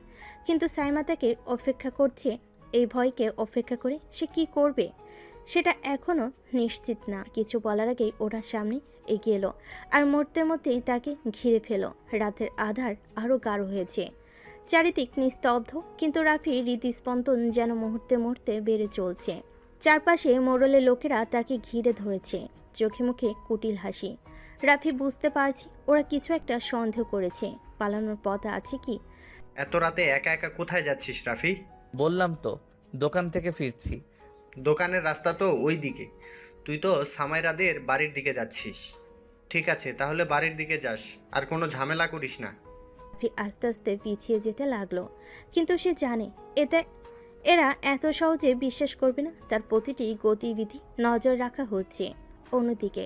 কিন্তু সাইমা তাকে অপেক্ষা করছে। এই ভয়কে উপেক্ষা করে সে কি করবে সেটা এখনো নিশ্চিত না। কিছু বলার আগেই ওরা সামনে এগিয়ে এলো আর মুহূর্তের মধ্যেই তাকে ঘিরে ফেলো। রাতের আধার আরও গাঢ় হয়েছে, চারিদিক নিস্তব্ধ, কিন্তু রাফির হৃদস্পন্দন যেন মুহূর্তে মুহূর্তে বেড়ে চলছে। চারপাশে মোড়লের লোকেরা তাকে ঘিরে ধরেছে, চোখে মুখে কুটিল হাসি। রাফি বুঝতে পারছে ওরা কিছু একটা সন্দেহ করেছে। পালানোর পথ আছে কি? এত রাতে একা একা কোথায় যাচ্ছিস রাফি? বললাম তো দোকান থেকে ফিরছি। দোকানের রাস্তা তো ওই দিকে, তুই তো সামাইরাদের বাড়ির দিকে যাচ্ছিস। ঠিক আছে, তাহলে বাড়ির দিকে যাস, আর কোনো ঝামেলা করিস না। রাফি আস্তে আস্তে পিছিয়ে যেতে লাগলো, কিন্তু সে জানে এরা এত সহজে বিশ্বাস করবে না। তার প্রতিটি গতিবিধি নজর রাখা হচ্ছে। অন্যদিকে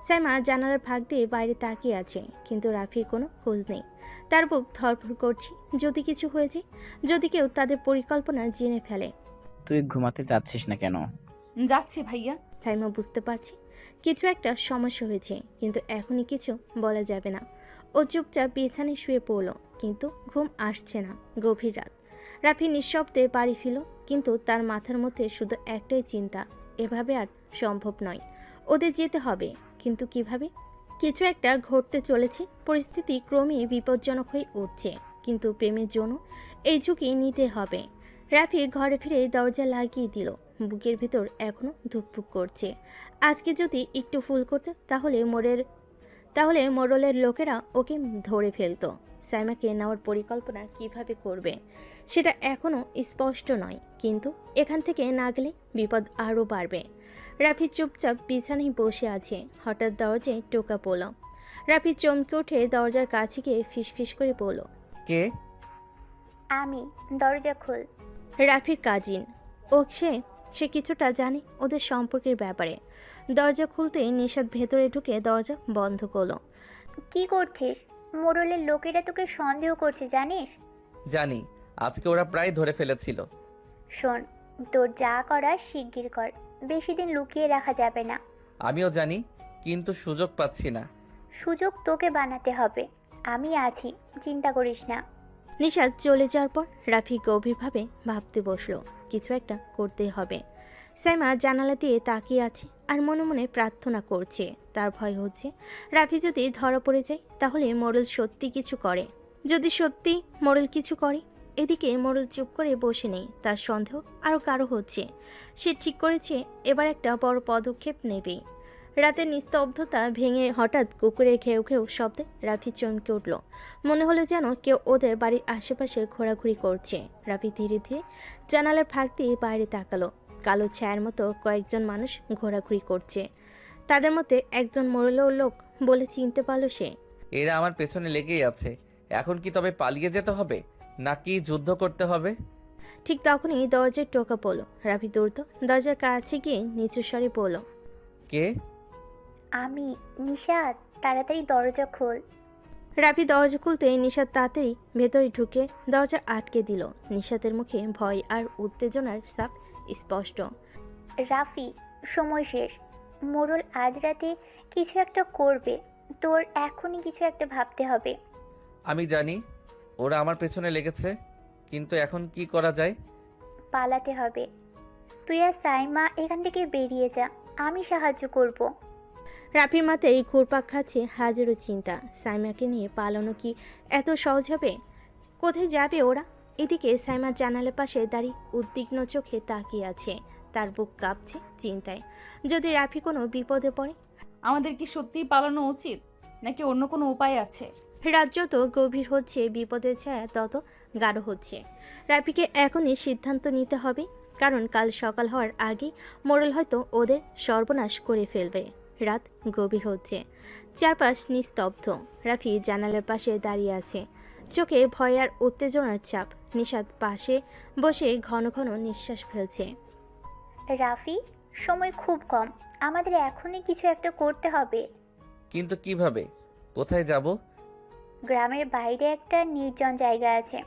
সাইমা জানালার ফাঁক দিয়ে বাইরে তাকিয়ে আছে, কিন্তু রাফির কোনো খোঁজ নেই। তার বুক ধড়ফড় করছে। যদি কিছু হয়ে যায়, যদি কেউ তাদের পরিকল্পনা জেনে ফেলে। তুই ঘুমাতে যাচ্ছিস না কেন? যাচ্ছি ভাইয়া। সাইমা বুঝতে পারছে কিছু একটা সমস্যা হয়েছে, কিন্তু এখনই কিছু বলা যাবে না। ও চুপচাপ বিছানায় শুয়ে পড়ল, কিন্তু ঘুম আসছে না। গভীর রাত। রাফি নিঃশব্দে বাড়ি ফিরল, কিন্তু তার মাথার মধ্যে শুধু একটাই চিন্তা, এভাবে আর সম্ভব নয়। ওদের যেতে হবে, কিন্তু কিভাবে? কিছু একটা ঘটতে চলেছে। পরিস্থিতি ক্রমেই বিপজ্জনক হয়ে উঠছে, কিন্তু প্রেমের জন্য এই ঝুঁকি নিতে হবে। রাফি ঘরে ফিরে দরজা লাগিয়ে দিল। বুকের ভেতর এখনো ধুকপুক করছে। আজকে যদি একটু ফুল করত তাহলে মোড়লের লোকেরা ওকে ধরে ফেলতো। সাইমাকে নেওয়ার পরিকল্পনা কিভাবে করবে সেটা এখনো স্পষ্ট নয়, কিন্তু এখান থেকে না গেলে বিপদ আরও বাড়বে। রাফি চুপচাপ বিছানায় বসে আছে। হঠাৎ দরজায় টোকা পড়ল। রাফি চমকে উঠে দরজার কাছে গিয়ে ফিসফিস করে বলল, কে? আমি, দরজা খোল। রাফির কাজিন। সে কিছুটা জানে ওদের সম্পর্কের ব্যাপারে। দরজা খুলতেই নিশাদ ভেতরে ঢুকে দরজা বন্ধ করলো। কি করছিস? মোড়লের লোকেরা তোকে সন্দেহ করছে জানিস? জানি, আজকে ওরা প্রায় ধরে ফেলেছিল। শোন, তোর যা করার শিগগির কর, বেশি দিন লুকিয়ে রাখা যাবে না। আমিও জানি, কিন্তু সুযোগ পাচ্ছি না। সুযোগ তোকে বানাতে হবে, আমি আছি, চিন্তা করিস না। নিশাদ চলে যাওয়ার পর রাফি গভীরভাবে ভাবতে বসলো, কিছু একটা করতে হবে। সাইমা জানালা দিয়ে তাকিয়ে আছে আর মনে মনে প্রার্থনা করছে। তার ভয় হচ্ছে রাফি যদি ধরা পড়ে যায় তাহলে মোড়ল সত্যি কিছু করে। যদি সত্যি মোড়ল কিছু করে। এদিকে মোড়ল চুপ করে বসে নেই, তার সন্দেহ আরও গাঢ় হচ্ছে। সে ঠিক করেছে এবার একটা বড় পদক্ষেপ নেবে। রাতের নিস্তব্ধতা ভেঙে হঠাৎ কুকুরের ঘেউ ঘেউ শব্দে রাফি চমকে উঠল। মনে হলো যেন কেউ ওদের বাড়ির আশেপাশে ঘোরাঘুরি করছে। রাফি ধীরে ধীরে জানালার ফাঁক দিয়ে বাইরে তাকালো। কালো ছায়ার মতো কয়েকজন মানুষ ঘোরাঘুরি করছে। তাদের মধ্যে একজন মোড়ল লোক বলে চিনতে পারল সে। এরা আমার পেছনে লেগেই আছে। এখন কি তবে পালিয়ে যেতে হবে নাকি যুদ্ধ করতে হবে? ঠিক তখনই দরজায় টোকা পড়ল। রাফি দ্রুত দরজার কাছে গিয়ে নিচু স্বরে বলল, কে? আমি, নিশাদ, তাড়াতাড়ি দরজা খোল। রাফি দরজা খুলতে নিশাদ তাড়াতাড়ি ভেতরে ঢুকে দরজা আটকে দিল। নিশাদের মুখে ভয় আর উত্তেজনার ছাপ স্পষ্ট। রাফি, সময় শেষ। মোড়ল আজ রাতে কিছু একটা করবে, তোর এখনই কিছু একটা ভাবতে হবে। আমি জানি ওরা আমার পেছনে লেগেছে, কিন্তু এখন কি করা যায়? পালাতে হবে। তুই আর সাইমা এখান থেকে বেরিয়ে যা, আমি সাহায্য করব। রাফির মাথায় ঘুরপাক খাচ্ছে হাজারো চিন্তা। সাইমাকে নিয়ে পালানো কি এত সহজ হবে? কোথায় যাবে ওরা? এদিকে সাইমা জানালার পাশে দাঁড়িয়ে উদ্বিগ্ন চোখে তাকিয়ে আছে। তার বুক কাঁপছে চিন্তায়। যদি রাফি কোনো বিপদে পড়ে? আমাদের কি সত্যিই পালানো উচিত, নাকি অন্য কোনো উপায় আছে? রাত যত গভীর হচ্ছে বিপদের ছায়া তত গাঢ় হচ্ছে। রাফিকে এখনই সিদ্ধান্ত নিতে হবে, কারণ কাল সকাল হওয়ার আগে মোড়ল হয়তো ওদের সর্বনাশ করে ফেলবে। রাত গভীর হচ্ছে, চারপাশ নিস্তব্ধ। রাফি জানালার পাশে দাঁড়িয়ে আছে, চোখে ভয় আর উত্তেজনার চাপ। নিশাদ পাশে বসে ঘন ঘন নিঃশ্বাস ফেলছে। রাফি, সময় খুব কম, আমাদের এখনই কিছু একটা করতে হবে। কিন্তু কিভাবে? কোথায় যাব? গ্রামের বাইরে একটা নির্জন জায়গা আছে,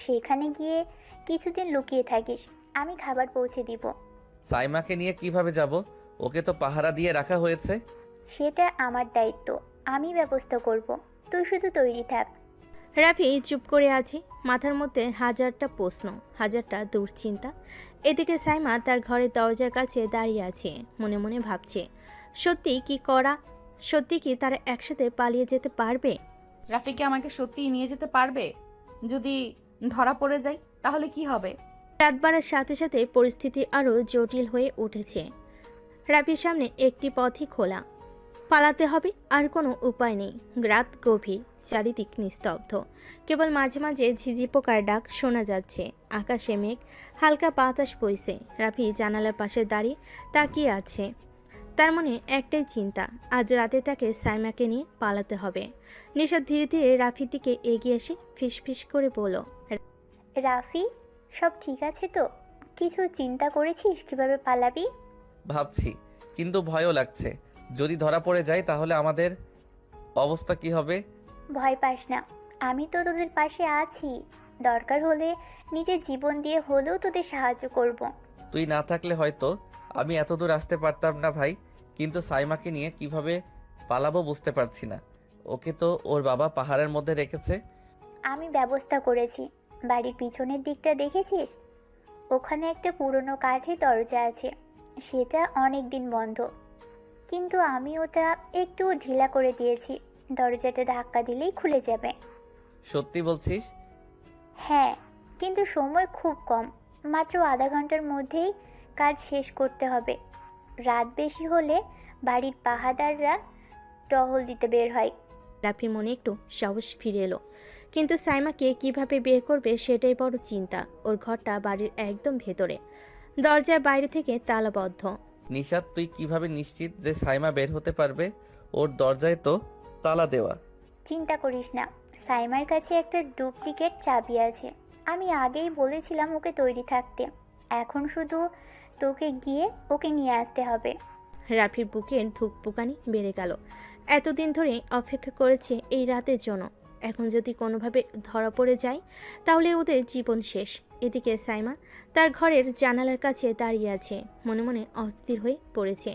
সেখানে গিয়ে কিছুদিন লুকিয়ে থাকিস, আমি খাবার পৌঁছে দিব। সাইমাকে নিয়ে কিভাবে যাব? ওকে তো পাহারা দিয়ে রাখা হয়েছে। সেটা আমার দায়িত্ব, আমি ব্যবস্থা করব, তুই শুধু তৈরি থাক। রাফি চুপ করে আছে, মাথার মধ্যে হাজারটা প্রশ্ন, হাজারটা দুশ্চিন্তা। এদিকে সাইমা তার ঘরের দরজার কাছে দাঁড়িয়ে আছে, মনে মনে ভাবছে সত্যি কি তারা একসাথে পালিয়ে যেতে পারবে? রাফিকে আমাকে সত্যিই নিয়ে যেতে পারবে? যদি ধরা পড়ে যায় তাহলে কি হবে? রাত বাড়ার সাথে সাথে পরিস্থিতি আরও জটিল হয়ে উঠেছে। রাফির সামনে একটি পথই খোলা, পালাতে হবে, আর কোনো উপায় নেই। রাত গভীর, চারিদিক নিস্তব্ধ, কেবল মাঝে মাঝে ঝিঝি পোকার ডাক শোনা যাচ্ছে। আকাশে মেঘ, হালকা বাতাস বইছে। রাফি জানালার পাশে দাঁড়িয়ে তাকিয়ে আছে। তার মনে একটাই চিন্তা, আজ রাতে তাকে সাইমাকে নিয়ে পালাতে হবে। নিশাদ ধীরে ধীরে রাফির দিকে এগিয়ে এসে ফিসফিস করে বলল, রাফি, সব ঠিক আছে তো? কিছু চিন্তা করেছিস কিভাবে পালাবি? ভাবছি, কিন্তু ভয়ও লাগছে। যদি ধরা পড়ে যায় তাহলে আমাদের অবস্থা কি হবে? ভয় পাস না, আমি তো তোদের পাশে আছি, দরকার হলে নিজের জীবন দিয়ে হলেও তোদের সাহায্য করব। তুই না থাকলে হয়তো আমি এত দূর আসতে পারতাম না ভাই, কিন্তু সাইমাকে নিয়ে কিভাবে পালাবো বুঝতে পারছি না। ওকে তো ওর বাবা পাহাড়ের মধ্যে রেখেছে। আমি ব্যবস্থা করেছি, বাড়ির পিছনের দিকটা দেখেছিস? ওখানে একটা পুরনো কাঠের দরজা আছে, সেটা অনেক দিন বন্ধ, কিন্তু আমি ওটা একটু ঢিলা করে দিয়েছি, দরজাটা ধাক্কা দিলেই খুলে যাবে। সত্যি বলছিস? হ্যাঁ, কিন্তু সময় খুব কম, মাত্র আধা ঘন্টার মধ্যেই কাজ শেষ করতে হবে। রাত বেশি হলে বাড়ির পাহারাদাররা টহল দিতে বের হয়। রাফির মনে একটু সাহস ফিরে এলো, কিন্তু সাইমাকে কিভাবে বের করবে সেটাই বড় চিন্তা। ওর ঘরটা বাড়ির একদম ভেতরে, দরজার বাইরে থেকে তালাবদ্ধ। নিশাদ, তুই কিভাবে নিশ্চিত যে সাইমা বের হতে পারবে? ওর দরজায় তো তালা দেওয়া। চিন্তা করিস না, সাইমার কাছে একটা ডুপ্লিকেট চাবি আছে, আমি আগেই বলেছিলাম ওকে তৈরি থাকতে। এখন শুধু তোকে গিয়ে ওকে নিয়ে আসতে হবে। রাফির বুকের ধুকপুকানি বেড়ে গেল। এতদিন ধরে অপেক্ষা করেছে এই রাতের জন্য, এখন যদি কোনোভাবে ধরা পড়ে যায় তাহলে ওদের জীবন শেষ। এদিকে সাইমা তার ঘরের জানালার কাছে দাঁড়িয়ে আছে, মনে মনে অস্থির হয়ে পড়েছে।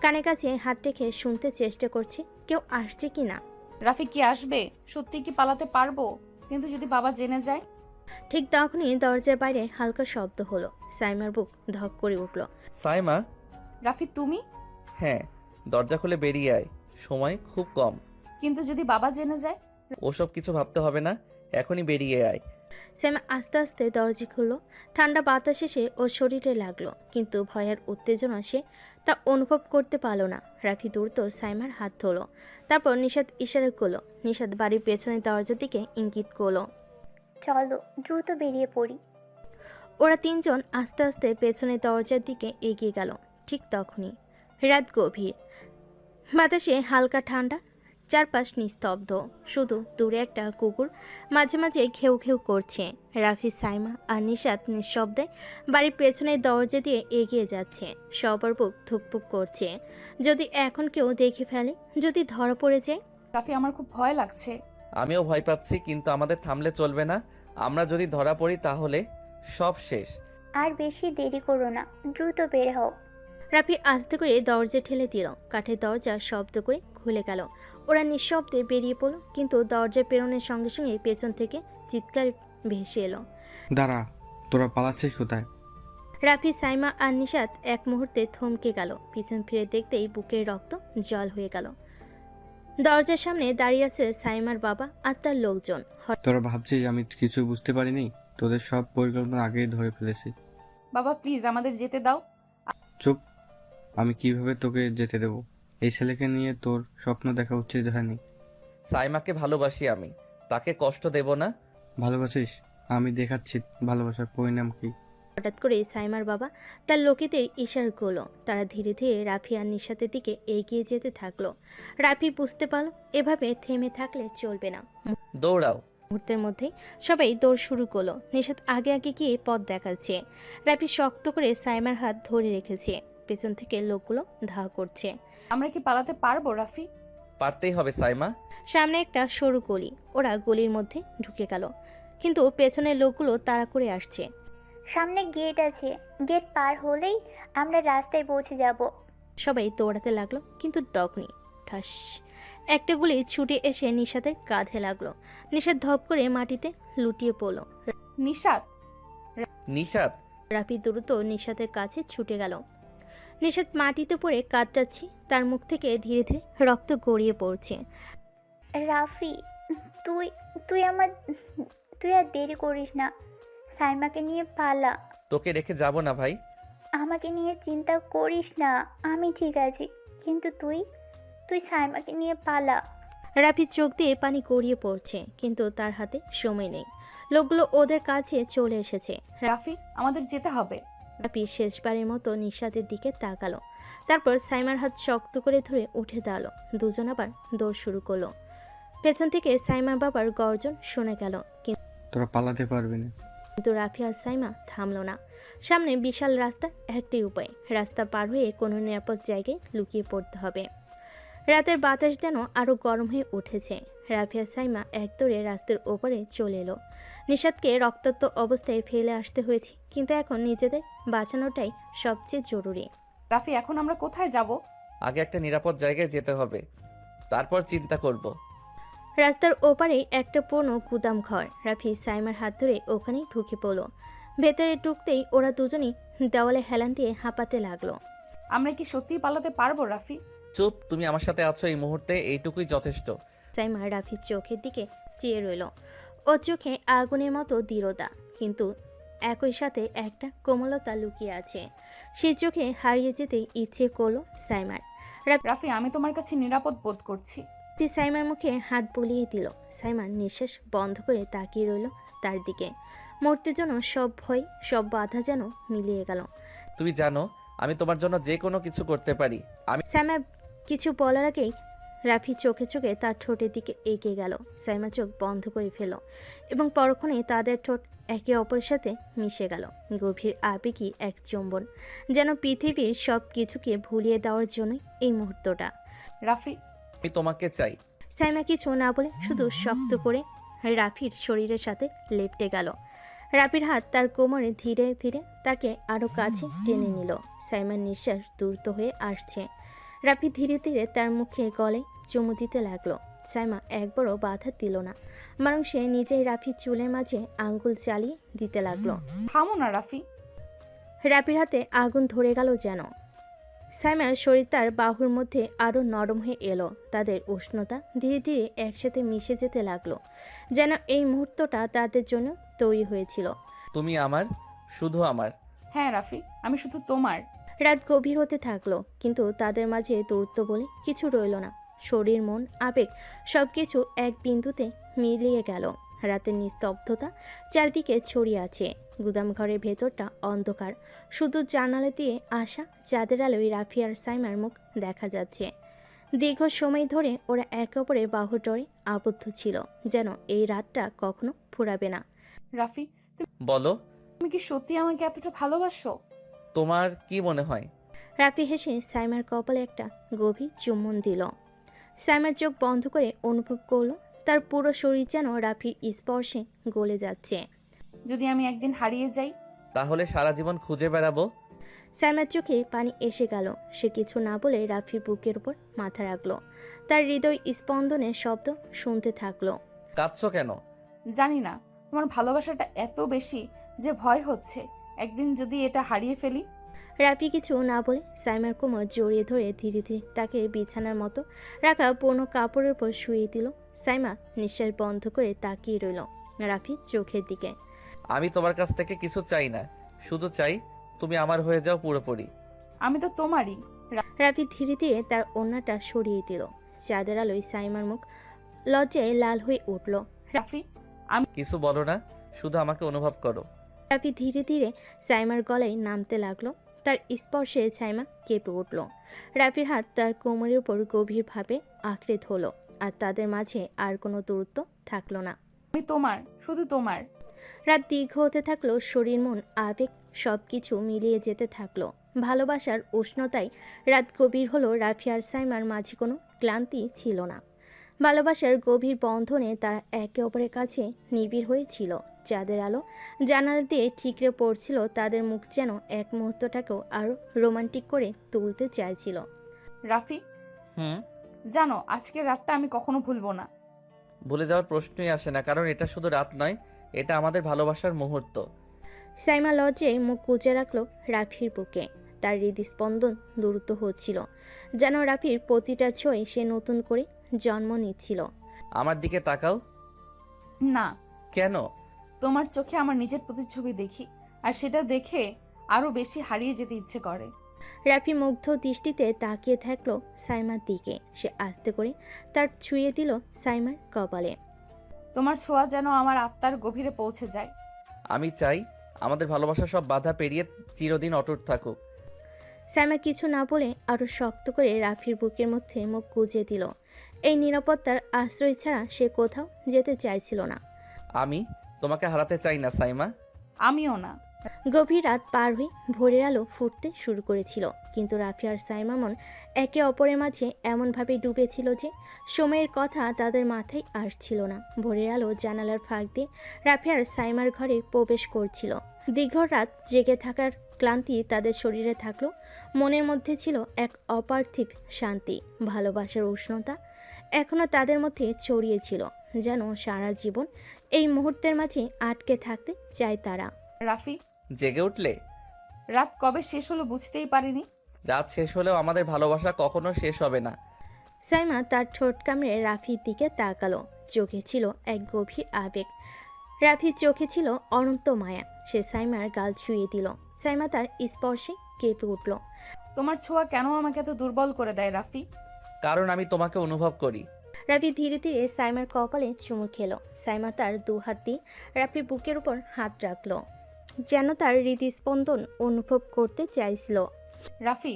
কানে কাছে হাত রেখে শুনতে চেষ্টা করছে কেউ আসছে কি না। রাফি কি আসবে? সত্যি কি পালাতে পারবো? কিন্তু যদি বাবা জেনে যায়? ঠিক তখনই দরজার বাইরে হালকা শব্দ হলো। সাইমার বুক ধক করে উঠল। সাইমা? রাফি তুমি? হ্যাঁ, দরজা খুলে বেরিয়ে আয়, সময় খুব কম। কিন্তু যদি বাবা জেনে যায়? ওসব কিছু ভাবতে হবে না, এখনই বেরিয়ে আয়। সাইমা আস্তে আস্তে দরজা খুলল। ঠান্ডা বাতাস এসে ওর শরীরে লাগলো, কিন্তু ভয়ের উত্তেজনা সে তা অনুভব করতে পারল না। রাফি দ্রুত সাইমার হাত ধরল, তারপর নিশাদ ইশারা করলো। নিশাদ বাড়ির পেছনের দরজার দিকে ইঙ্গিত করলো, চলো দ্রুত বেরিয়ে পড়ি। ওরা তিনজন আস্তে আস্তে পেছনের দরজার দিকে এগিয়ে গেল। ঠিক তখনই রাত গভীর, বাতাসে হালকা ঠান্ডা, চারপাশ নিস্তব্ধ, শুধু দূরে একটা কুকুর মাঝে মাঝে ঘেউ ঘেউ করছে। রাফি, সাইমা আর নিশাদ নিঃশব্দে বাড়ির পেছনের দরজা দিয়ে এগিয়ে যাচ্ছে। সবার বুক ধুকপুক করছে, যদি এখন কেউ দেখে ফেলে, যদি ধরা পড়ে যায়। রাফি, আমার খুব ভয় লাগছে। আমিও ভয় পাচ্ছি, কিন্তু আমাদের থামলে চলবে না। আমরা যদি ধরা পড়ি তাহলে সব শেষ। আর বেশি দেরি করো না, দ্রুত বের হও। রাফি আস্তে করে দরজা ঠেলে দিল। কাঠের দরজা শব্দ করে খুলে গেল। ওরা নিঃশব্দে বেরিয়ে পড়ল, কিন্তু দরজা পেরোনোর সঙ্গে সঙ্গে পেছন থেকে চিৎকার ভেসে এলো, দাঁড়া, তোরা পালাচ্ছিস কোথায়? রাফি, সাইমা আর নিশাদ এক মুহূর্তে থমকে গেল। পিছন ফিরে দেখতেই বুকের রক্ত জল হয়ে গেল। দরজার সামনে দাঁড়িয়ে আছে সাইমার বাবা আর তার লোকজন। তোরা ভাবছিস আমি কিছু বুঝতে পারিনি? তোদের সব পরিকল্পনা আগেই ধরে ফেলেছি। বাবা প্লিজ, আমাদের যেতে দাও, চুপ। আমি কিভাবে তোকে যেতে দেবো? এই ছেলেকে নিয়ে তোর স্বপ্ন দেখা উচিত হয়নি। সাইমাকে ভালোবাসি আমি, তাকে কষ্ট দেব না। ভালোবাসিস? আমি দেখাচ্ছি ভালোবাসার পরিণাম কি। হঠাৎ করে সাইমার বাবা তার লোকেদের ইশারা করলো। তারা ধীরে ধীরে রাফি আর নিশাতের দিকে এগিয়ে যেতে থাকলো। রাফি বুঝতে পারল এভাবে থেমে থাকলে চলবে না। দৌড়াও। মুহূর্তের মধ্যেই সবাই দৌড় শুরু করলো। নিশাত আগে আগে গিয়ে পথ দেখাচ্ছে। রাফি শক্ত করে সাইমার হাত ধরে রেখেছে। পেছন থেকে লোকগুলো ধাওয়া করছে। আমরা কি পালাতে পারবো রাফি? পারতেই হবে সাইমা। সামনে একটা সরু গলি, ওরা গলির মধ্যে ঢুকে গেল, কিন্তু পেছনের লোকগুলো তাড়া করে আসছে। সামনে গেট আছে, গেট পার হলেই আমরা রাস্তায় পৌঁছে যাব। সবাই দৌড়াতে লাগলো, কিন্তু তখনই ঠাস একটা গুলি ছুটে এসে নিশাতের কাঁধে লাগলো। নিশাত ধপ করে মাটিতে লুটিয়ে পড়ল। নিশাত! নিশাত! রাফি দ্রুত নিশাতের কাছে ছুটে গেল। নিশাত মাটিতে পড়ে কাতরাচ্ছে, তার মুখ থেকে ধীরে ধীরে রক্ত গড়িয়ে পড়ছে। রাফি, তুই তুই আর দেরি করিস না, সাইমাকে নিয়ে পালা। তোকে রেখে যাব না ভাই। আমাকে নিয়ে চিন্তা করিস না, আমি ঠিক আছি, কিন্তু তুই সাইমাকে নিয়ে পালা। রাফির চোখ দিয়ে পানি গড়িয়ে পড়ছে, কিন্তু তার হাতে সময় নেই। লোকগুলো ওদের কাছে চলে এসেছে। রাফি, আমাদের যেতে হবে। রাফি শেষবারের মতো নিশাতের দিকে তাকালো, তারপর সাইমার হাত শক্ত করে ধরে উঠে দাঁড়ালো। দুজন আবার দৌড় শুরু করলো। পেছন থেকে সাইমার বাবার গর্জন শুনে গেল, তোরা পালাতে পারবি না। কিন্তু রাফি আর সাইমা থামলো না। সামনে বিশাল রাস্তা, একটাই উপায়, রাস্তা পার হয়ে কোনো নিরাপদ জায়গায় লুকিয়ে পড়তে হবে। রাতের বাতাস যেন আরো গরম হয়ে উঠেছে। রাফি আর সাইমা এক দৌড়ে রাস্তার ওপরে চলে এলো। নিশাতকে রক্তাক্ত অবস্থায় ফেলে আসতে হয়েছে, কিন্তু এখন নিজেদের বাঁচানোটাই সবচেয়ে জরুরি। রাফি, এখন আমরা কোথায় যাব? আগে একটা নিরাপদ জায়গায় যেতে হবে, তারপর চিন্তা করব। রাস্তার ওপারেই একটা পুরনো গুদাম ঘর। রাফি সাইমার হাত ধরে ওখানেই ঢুকে পড়ল। ভেতরে ঢুকতেই ওরা দুজনেই দেওয়ালে হেলান দিয়ে হাঁপাতে লাগলো। আমরা কি সত্যিই পালাতে পারবো রাফি? চুপ, তুমি আমার সাথে আছো এই মুহূর্তে, এইটুকুই যথেষ্ট। সাইমা রাফির চোখের দিকে চেয়ে রইল। ওর চোখে আগুনের মতো দৃঢ়তা, কিন্তু একই সাথে একটা কোমলতা লুকিয়ে আছে। সেই চোখে হারিয়ে যেতে ইচ্ছে করলো সাইমার। রাফি, আমি তোমার কাছে নিরাপদ বোধ করছি। সাইমার মুখে হাত বুলিয়ে দিল। সাইমার নিঃশ্বাস বন্ধ করে তাকিয়ে রইল তার দিকে। মরতে যেন সব ভয়, সব বাধা যেন মিলিয়ে গেল। তুমি জানো আমি তোমার জন্য যে কোনো কিছু করতে পারি। সাইমা কিছু বলার আগেই রাফি চোখে চোখে তার ঠোঁটের দিকে এগিয়ে গেল। সাইমা চোখ বন্ধ করে ফেল, এবং পরক্ষণেই তাদের ঠোঁট একে অপরের সাথে মিশে গেল। গভীর আবেগী এক চুম্বন, যেন পৃথিবীর সব কিছুকে ভুলিয়ে দেওয়ার জন্যই এই মুহূর্তটা। রাফি, আমি তোমাকে চাই। সাইমা কিছু না বলে শুধু শক্ত করে রাফির শরীরের সাথে লেপটে গেল। রাফির হাত তার কোমরে ধীরে ধীরে তাকে আরো কাছে টেনে নিল। সাইমার নিঃশ্বাস দ্রুত হয়ে আসছে। রাফি ধীরে ধীরে তার মুখে গলে চুমু দিতে লাগলো। সাইমা একবারও বাধা দিল না, বরং সে নিজেই রাফির চুলের মাঝে আঙ্গুল চালিয়ে দিতে লাগলো। থামো না রাফি। রাফির হাতে আগুন ধরে গেল যেন। সাইমার শরীর তার বাহুর মধ্যে আরো নরম হয়ে এলো। তাদের উষ্ণতা ধীরে ধীরে একসাথে মিশে যেতে লাগলো, যেন এই মুহূর্তটা তাদের জন্য তৈরি হয়েছিল। তুমি আমার, শুধু আমার। হ্যাঁ রাফি, আমি শুধু তোমার। রাত গভীর হতে থাকলো, কিন্তু তাদের মাঝে দূরত্ব বলে কিছু রইল না। শরীর, মন, আবেগ সবকিছু এক বিন্দুতে মিলিয়ে গেল। রাতের নিস্তব্ধতা চারদিকে ছড়িয়ে আছে। গুদাম ঘরের ভেতরটা অন্ধকার, শুধু জানালা দিয়ে আসা চাঁদের আলোয় রাফি আর সাইমার মুখ দেখা যাচ্ছে। দীর্ঘ সময় ধরে ওরা একে অপরের বাহুডোরে আবদ্ধ ছিল, যেন এই রাতটা কখনো ফুরাবে না। রাফি, বলো, তুমি কি সত্যি আমাকে এতটা ভালোবাসো? তোমার কি মনে হয়? রাফি হেসে সাইমার কপালে একটা গভীর চুম্বন দিল। সাইমার চোখ বন্ধ করে অনুভব করলো তার পুরো শরীর যেন রাফির স্পর্শে গলে যাচ্ছে। যদি আমি একদিন হারিয়ে যাই? তাহলে সারা জীবন খুঁজে বেড়াবো। সাইমার চোখে পানি এসে গেল। সে কিছু না বলে রাফির বুকের উপর মাথা রাখলো। তার হৃদয় স্পন্দনের শব্দ শুনতে থাকলো। কাঁদছো কেন? জানি না, তোমার ভালোবাসাটা এত বেশি যে ভয় হচ্ছে একদিন যদি এটা হারিয়ে ফেলি। রাফি কিছু না বলে সাইমার কোমর জড়িয়ে ধরে ধীরে ধীরে তাকে বিছানার মতো রাখা পুরনো কাপড়ের উপর শুয়ে দিল। সাইমা নিঃশ্বাস বন্ধ করে তাকিয়ে রইল রাফির চোখের দিকে। আমি তোমার কাছ থেকে কিছু চাই না, শুধু চাই তুমি আমার হয়ে যাও পুরোপুরি। আমি তো তোমারই। রাফি ধীরে ধীরে তার ওড়নাটা সরিয়ে দিল। চাঁদের আলোয় সাইমার মুখ লজ্জায় লাল হয়ে উঠল। রাফি কিছু বলো না, শুধু আমাকে অনুভব করো। রাফি ধীরে ধীরে সাইমার গলায় নামতে লাগলো। তার স্পর্শে সাইমা কেঁপে উঠল। রাফির হাত তার কোমরের উপর গভীরভাবে আঁকড়ে ধরল, আর তাদের মাঝে আর কোনো দূরত্ব থাকলো না। আমি তোমার, শুধু তোমার। রাত দীর্ঘ হতে থাকলো, শরীর মন আবেগ সব কিছু মিলিয়ে যেতে থাকলো। ভালোবাসার উষ্ণতায় রাত গভীর হলো। রাফি আর সাইমার মাঝে কোনো ক্লান্তি ছিল না। ভালোবাসার গভীর বন্ধনে তারা একে অপরের কাছে নিবিড় হয়েছিল। চাঁদের আলো জানালা দিয়ে ঠিকরে পড়ছিল। তাদের মুখ যেন এক মুহূর্তটাকেও আরো রোমান্টিক করে তুলতে চাইছিল। রাফি, জানো আজকের রাতটা আমি কখনো ভুলবো না। ভুলে যাওয়ার প্রশ্নই আসে না, কারণ এটা শুধু রাত নয়, এটা আমাদের ভালোবাসার মুহূর্ত। সাইমা লজ্জায় মুখ কুঁচে রাখলো রাফির বুকে। তার হৃদস্পন্দন দ্রুত হচ্ছিল, যেন রাফির প্রতিটা ছোঁয়ে সে নতুন করে জন্ম নিচ্ছিল। আমার দিকে তাকাও। না। কেন? তোমার চোখে আমার নিজের প্রতিচ্ছবি দেখি, আর সেটা দেখে আরো বেশি হারিয়ে যেতে ইচ্ছে করে। রাফি মুগ্ধ দৃষ্টিতে তাকিয়ে থাকলো সাইমার দিকে। সে আস্তে করে তার ছুঁয়ে দিল সাইমার কপালে। তোমার ছোঁয়া যেন আমার আত্মার গভীরে পৌঁছে যায়। আমি চাই আমাদের ভালোবাসা সব বাধা পেরিয়ে চিরদিন অটুট থাকুক। সাইমা কিছু না বলে আরো শক্ত করে রাফির বুকের মধ্যে মুখ গুজে দিল। এই নিরাপত্তার আশ্রয় ছাড়া সে কোথাও যেতে চাইছিল না। আমি তোমাকে হারাতে চাই না সাইমা। আমিও না। গভীর রাত পার হয়ে ভোরের আলো ফুটতে শুরু করেছিল, কিন্তু রাফি আর সাইমা মন একে অপরের মাঝে এমনভাবে ডুবেছিল যে সময়ের কথা তাদের মাথায় আসছিল না। ভোরের আলো জানালার ফাঁক দিয়ে রাফি আর সাইমার ঘরে প্রবেশ করছিল। দীর্ঘ রাত জেগে থাকার ক্লান্তি তাদের শরীরে থাকলো, মনের মধ্যে ছিল এক অপার্থিব শান্তি। ভালোবাসার উষ্ণতা এখনো তাদের মধ্যে ছড়িয়েছিল, যেন সারা জীবন এই মুহূর্তের মাঝে আটকে থাকতে চায় তারা। রাফি, জেগে উঠলে? রাত কবে শেষ হলো বুঝতেই পারিনি। রাত শেষ হলেও আমাদের ভালোবাসা কখনো শেষ হবে না। সাইমা তার ঠোঁট কামড়ে রাফির দিকে তাকালো। চোখে ছিল এক গভীর আবেগ, রাফির চোখে ছিল অনন্ত মায়া। সে সাইমার গাল ছুঁয়ে দিল। সাইমা তার স্পর্শে কেঁপে উঠল। তোমার ছোঁয়া কেন আমাকে এত দুর্বল করে দেয় রাফি? কারণ আমি তোমাকে অনুভব করি। রাফি ধীরে ধীরে সাইমার কপালে চুমু খেলো। সাইমা তার দু হাত দিয়ে রাফির বুকের উপর হাত রাখলো, যেন তার হৃদস্পন্দন অনুভব করতে চাইছিল। রাফি,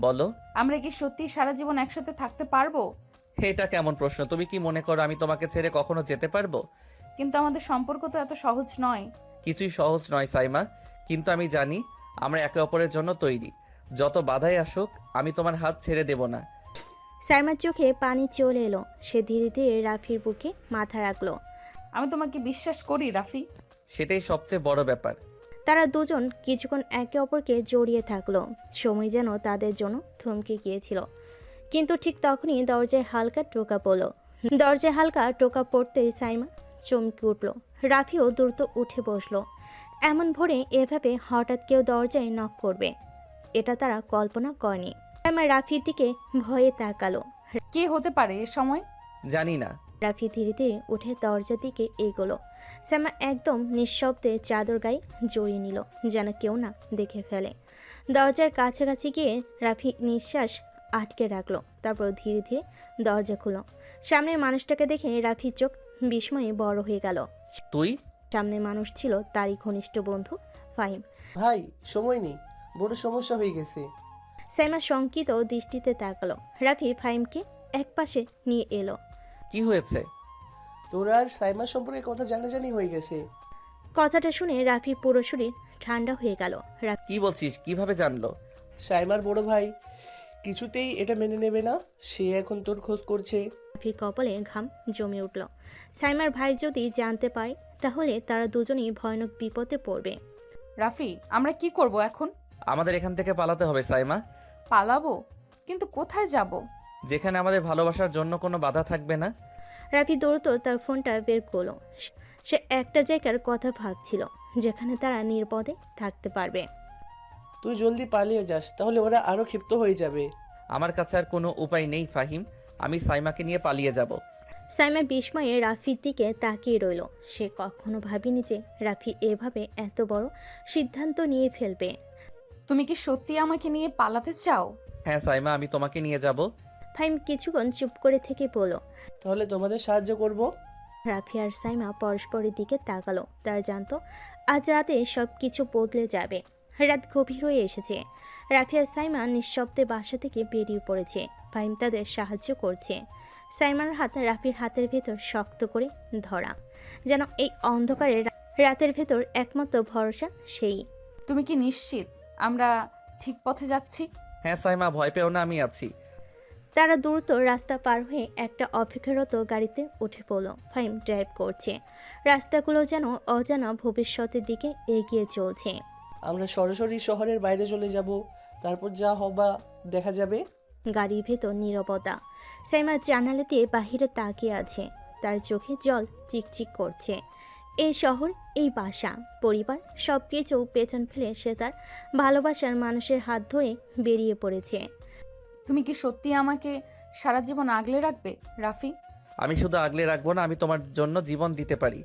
বলো। আমরা কি সত্যি সারা জীবন একসাথে থাকতে পারবো? এটা কেমন প্রশ্ন? তুমি কি মনে করো আমি তোমাকে ছেড়ে কখনো যেতে পারবো? কিন্তু আমাদের সম্পর্ক তো এত সহজ নয়। কিছুই সহজ নয় সাইমা, কিন্তু আমি জানি আমরা একে অপরের জন্য তৈরি। যত বাধাই আসুক আমি তোমার হাত ছেড়ে দেব না। সাইমার চোখে পানি চলে এলো। সে ধীরে ধীরে রাফির বুকে মাথা রাখলো। আমি তোমাকে বিশ্বাস করি রাফি। সেটাই সবচেয়ে বড় ব্যাপার। তারা দুজন কিছুক্ষণ একে অপরকে জড়িয়ে থাকলো। সময় যেন তাদের জন্য থমকে গিয়েছিল। কিন্তু ঠিক তখনই দরজায় হালকা টোকা পড়ল। দরজায় হালকা টোকা পড়তেই সাইমা চমকে উঠল। রাফিও দ্রুত উঠে বসলো। এমন ভোরে এভাবে হঠাৎ কেউ দরজায় নক করবে, এটা তারা কল্পনা করেনি। সাইমা রাফির দিকে ভয়ে তাকালো। কে হতে পারে এ সময়? জানি না। রাফি ধীরে ধীরে উঠে দরজার দিকে এগোলো। সাইমা একদম নিঃশব্দে চাদর গায়ে জড়িয়ে নিল, যেন কেউ না দেখে ফেলে। দরজার কাছাকাছি গিয়ে রাফি নিঃশ্বাস আটকে রাখলো। তারপর ধীরে ধীরে দরজা খুলো। সামনের মানুষটাকে দেখে রাফির চোখ বিস্ময়ে বড় হয়ে গেল। তুই? সামনের মানুষ ছিল তারই ঘনিষ্ঠ বন্ধু ফাহিম। ভাই, সময় নেই, বড় সমস্যা হয়ে গেছে। সাইমা শঙ্কিত দৃষ্টিতে তাকালো। রাফি ফাহিমকে একপাশে নিয়ে এলো। কি হয়েছে? তোর আর সাইমার সম্পর্কে কথা জানাজানি হয়ে গেছে। কথাটা শুনে রাফি পুরো শরীর ঠান্ডা হয়ে গেল। কি বলছিস? কিভাবে জানলো? সাইমার বড় ভাই কিছুতেই এটা মেনে নেবে না, সে এখন তোর খোঁজ করছে। রাফির কপালে ঘাম জমে উঠল। সাইমার ভাই যদি জানতে পারে তাহলে তারা দুজনেই ভয়ানক বিপদে পড়বে। রাফি, আমরা কি করব এখন? আমাদের এখান থেকে পালাতে হবে সাইমা। পালাবো? কিন্তু কোথায় যাব? যেখানে আমাদের ভালোবাসার জন্য কোনো বাধা থাকবে না। রাফি দ্রুত তার ফোনটা বের করলো। সে একটা জায়গার কথা ভাবছিল যেখানে তারা নিরাপদে থাকতে পারবে। তুই জলদি পালিয়ে যাস, তাহলে ওরা আরো ক্ষিপ্ত হয়ে যাবে। আমার কাছে আর কোনো উপায় নেই ফাহিম, আমি সাইমাকে নিয়ে পালিয়ে যাব। সাইমা বিস্ময়ে রাফির দিকে তাকিয়ে রইল। সে কখনো ভাবেনি যে রাফি এভাবে এত বড় সিদ্ধান্ত নিয়ে ফেলবে। তুমি কি সত্যি আমাকে নিয়ে পালাতে চাও? হ্যাঁ সাইমা, আমি তোমাকে নিয়ে যাব। ফাহিম কিছুক্ষণ চুপ করে থেকে বলল। তাহলে তোমাদের সাহায্য করব। রাফি আর সাইমা পরস্পরের দিকে তাকালো। তারা জানতো আজ রাতে সব কিছু বদলে যাবে। রাত গভীর হয়ে এসেছে। রাফি আর সাইমা নিঃশব্দে বাসা থেকে বেরিয়ে পড়েছে। ফাহিম তাদের সাহায্য করছে। সাইমার হাত রাফির হাতের ভেতর শক্ত করে ধরা, যেন এই অন্ধকারে রাতের ভেতর একমাত্র ভরসা সেই। তুমি কি নিশ্চিত আমরা ঠিক পথে যাচ্ছি? হ্যাঁ সাইমা, ভয় পেও না, আমি আছি। তারা দ্রুত রাস্তা পার হয়ে একটা অপেক্ষারত গাড়িতে উঠে পড়ল। ফাহিম ড্রাইভ করছে। রাস্তাগুলো যেন অজানা ভবিষ্যতের দিকে এগিয়ে চলছে। আমরা সরাসরি শহরের বাইরে চলে যাব, তারপর যা হবা দেখা যাবে। গাড়ির ভেতর নীরবতা। সাইমা জানালা দিয়ে বাহিরে তাকিয়ে আছে। তার চোখে জল চিকচিক করছে। এই শহর, এই বাসা, পরিবার সব কিছু পেছন ফেলে সে তার ভালোবাসার মানুষের হাত ধরে বেরিয়ে পড়েছে। তুমি কি সত্যি আমাকে সারা জীবন আগলে রাখবে রাফি? আমি শুধু আগলে রাখবো না, আমি তোমার জন্য জীবন দিতে পারি।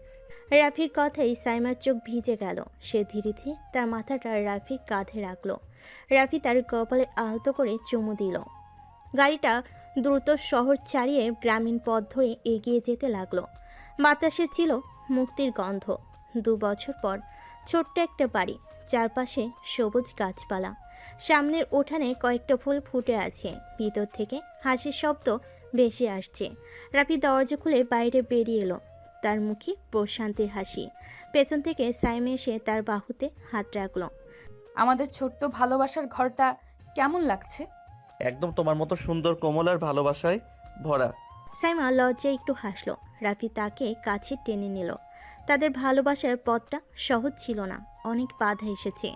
রাফির কথাই সাইমার চোখ ভিজে গেল। সে ধীরে ধীরে তার মাথাটা রাফির কাঁধে রাখলো। রাফি তার কপালে আলতো করে চুমু দিল। গাড়িটা দ্রুত শহর ছাড়িয়ে গ্রামীণ পথ ধরে এগিয়ে যেতে লাগলো। বাতাসে ছিল মুক্তির গন্ধ। 2 বছর পর ছোট্ট একটা বাড়ি, চারপাশে সবুজ গাছপালা, সামনের উঠানে কয়েকটা ফুল ফুটে আছে। ভিতর থেকে হাসির শব্দ ভেসে আসছে। রাফি দরজা খুলে বাইরে বেরিয়ে এলো। তার মুখে প্রশান্তির হাসি। পেছন থেকে সাইমা এসে তার বাহুতে হাত রাখলো। আমাদের ছোট্ট ভালোবাসার ঘরটা কেমন লাগছে? একদম তোমার মতো সুন্দর, কোমল আর ভালোবাসায় ভরা। সাইমা লজ্জায় একটু হাসলো। রাফি তাকে কাছে টেনে নিল। তাদের ভালোবাসার পথটা সহজ ছিল না, অনেক বাধা এসেছে,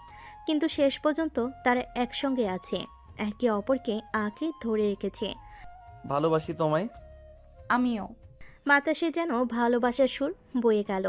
কিন্তু শেষ পর্যন্ত তারা একসঙ্গে আছে, একে অপরকে আঁকড়ে ধরে রেখেছে। ভালোবাসি তোমায়। আমিও। বাতাসে যেন ভালোবাসার সুর বয়ে গেল।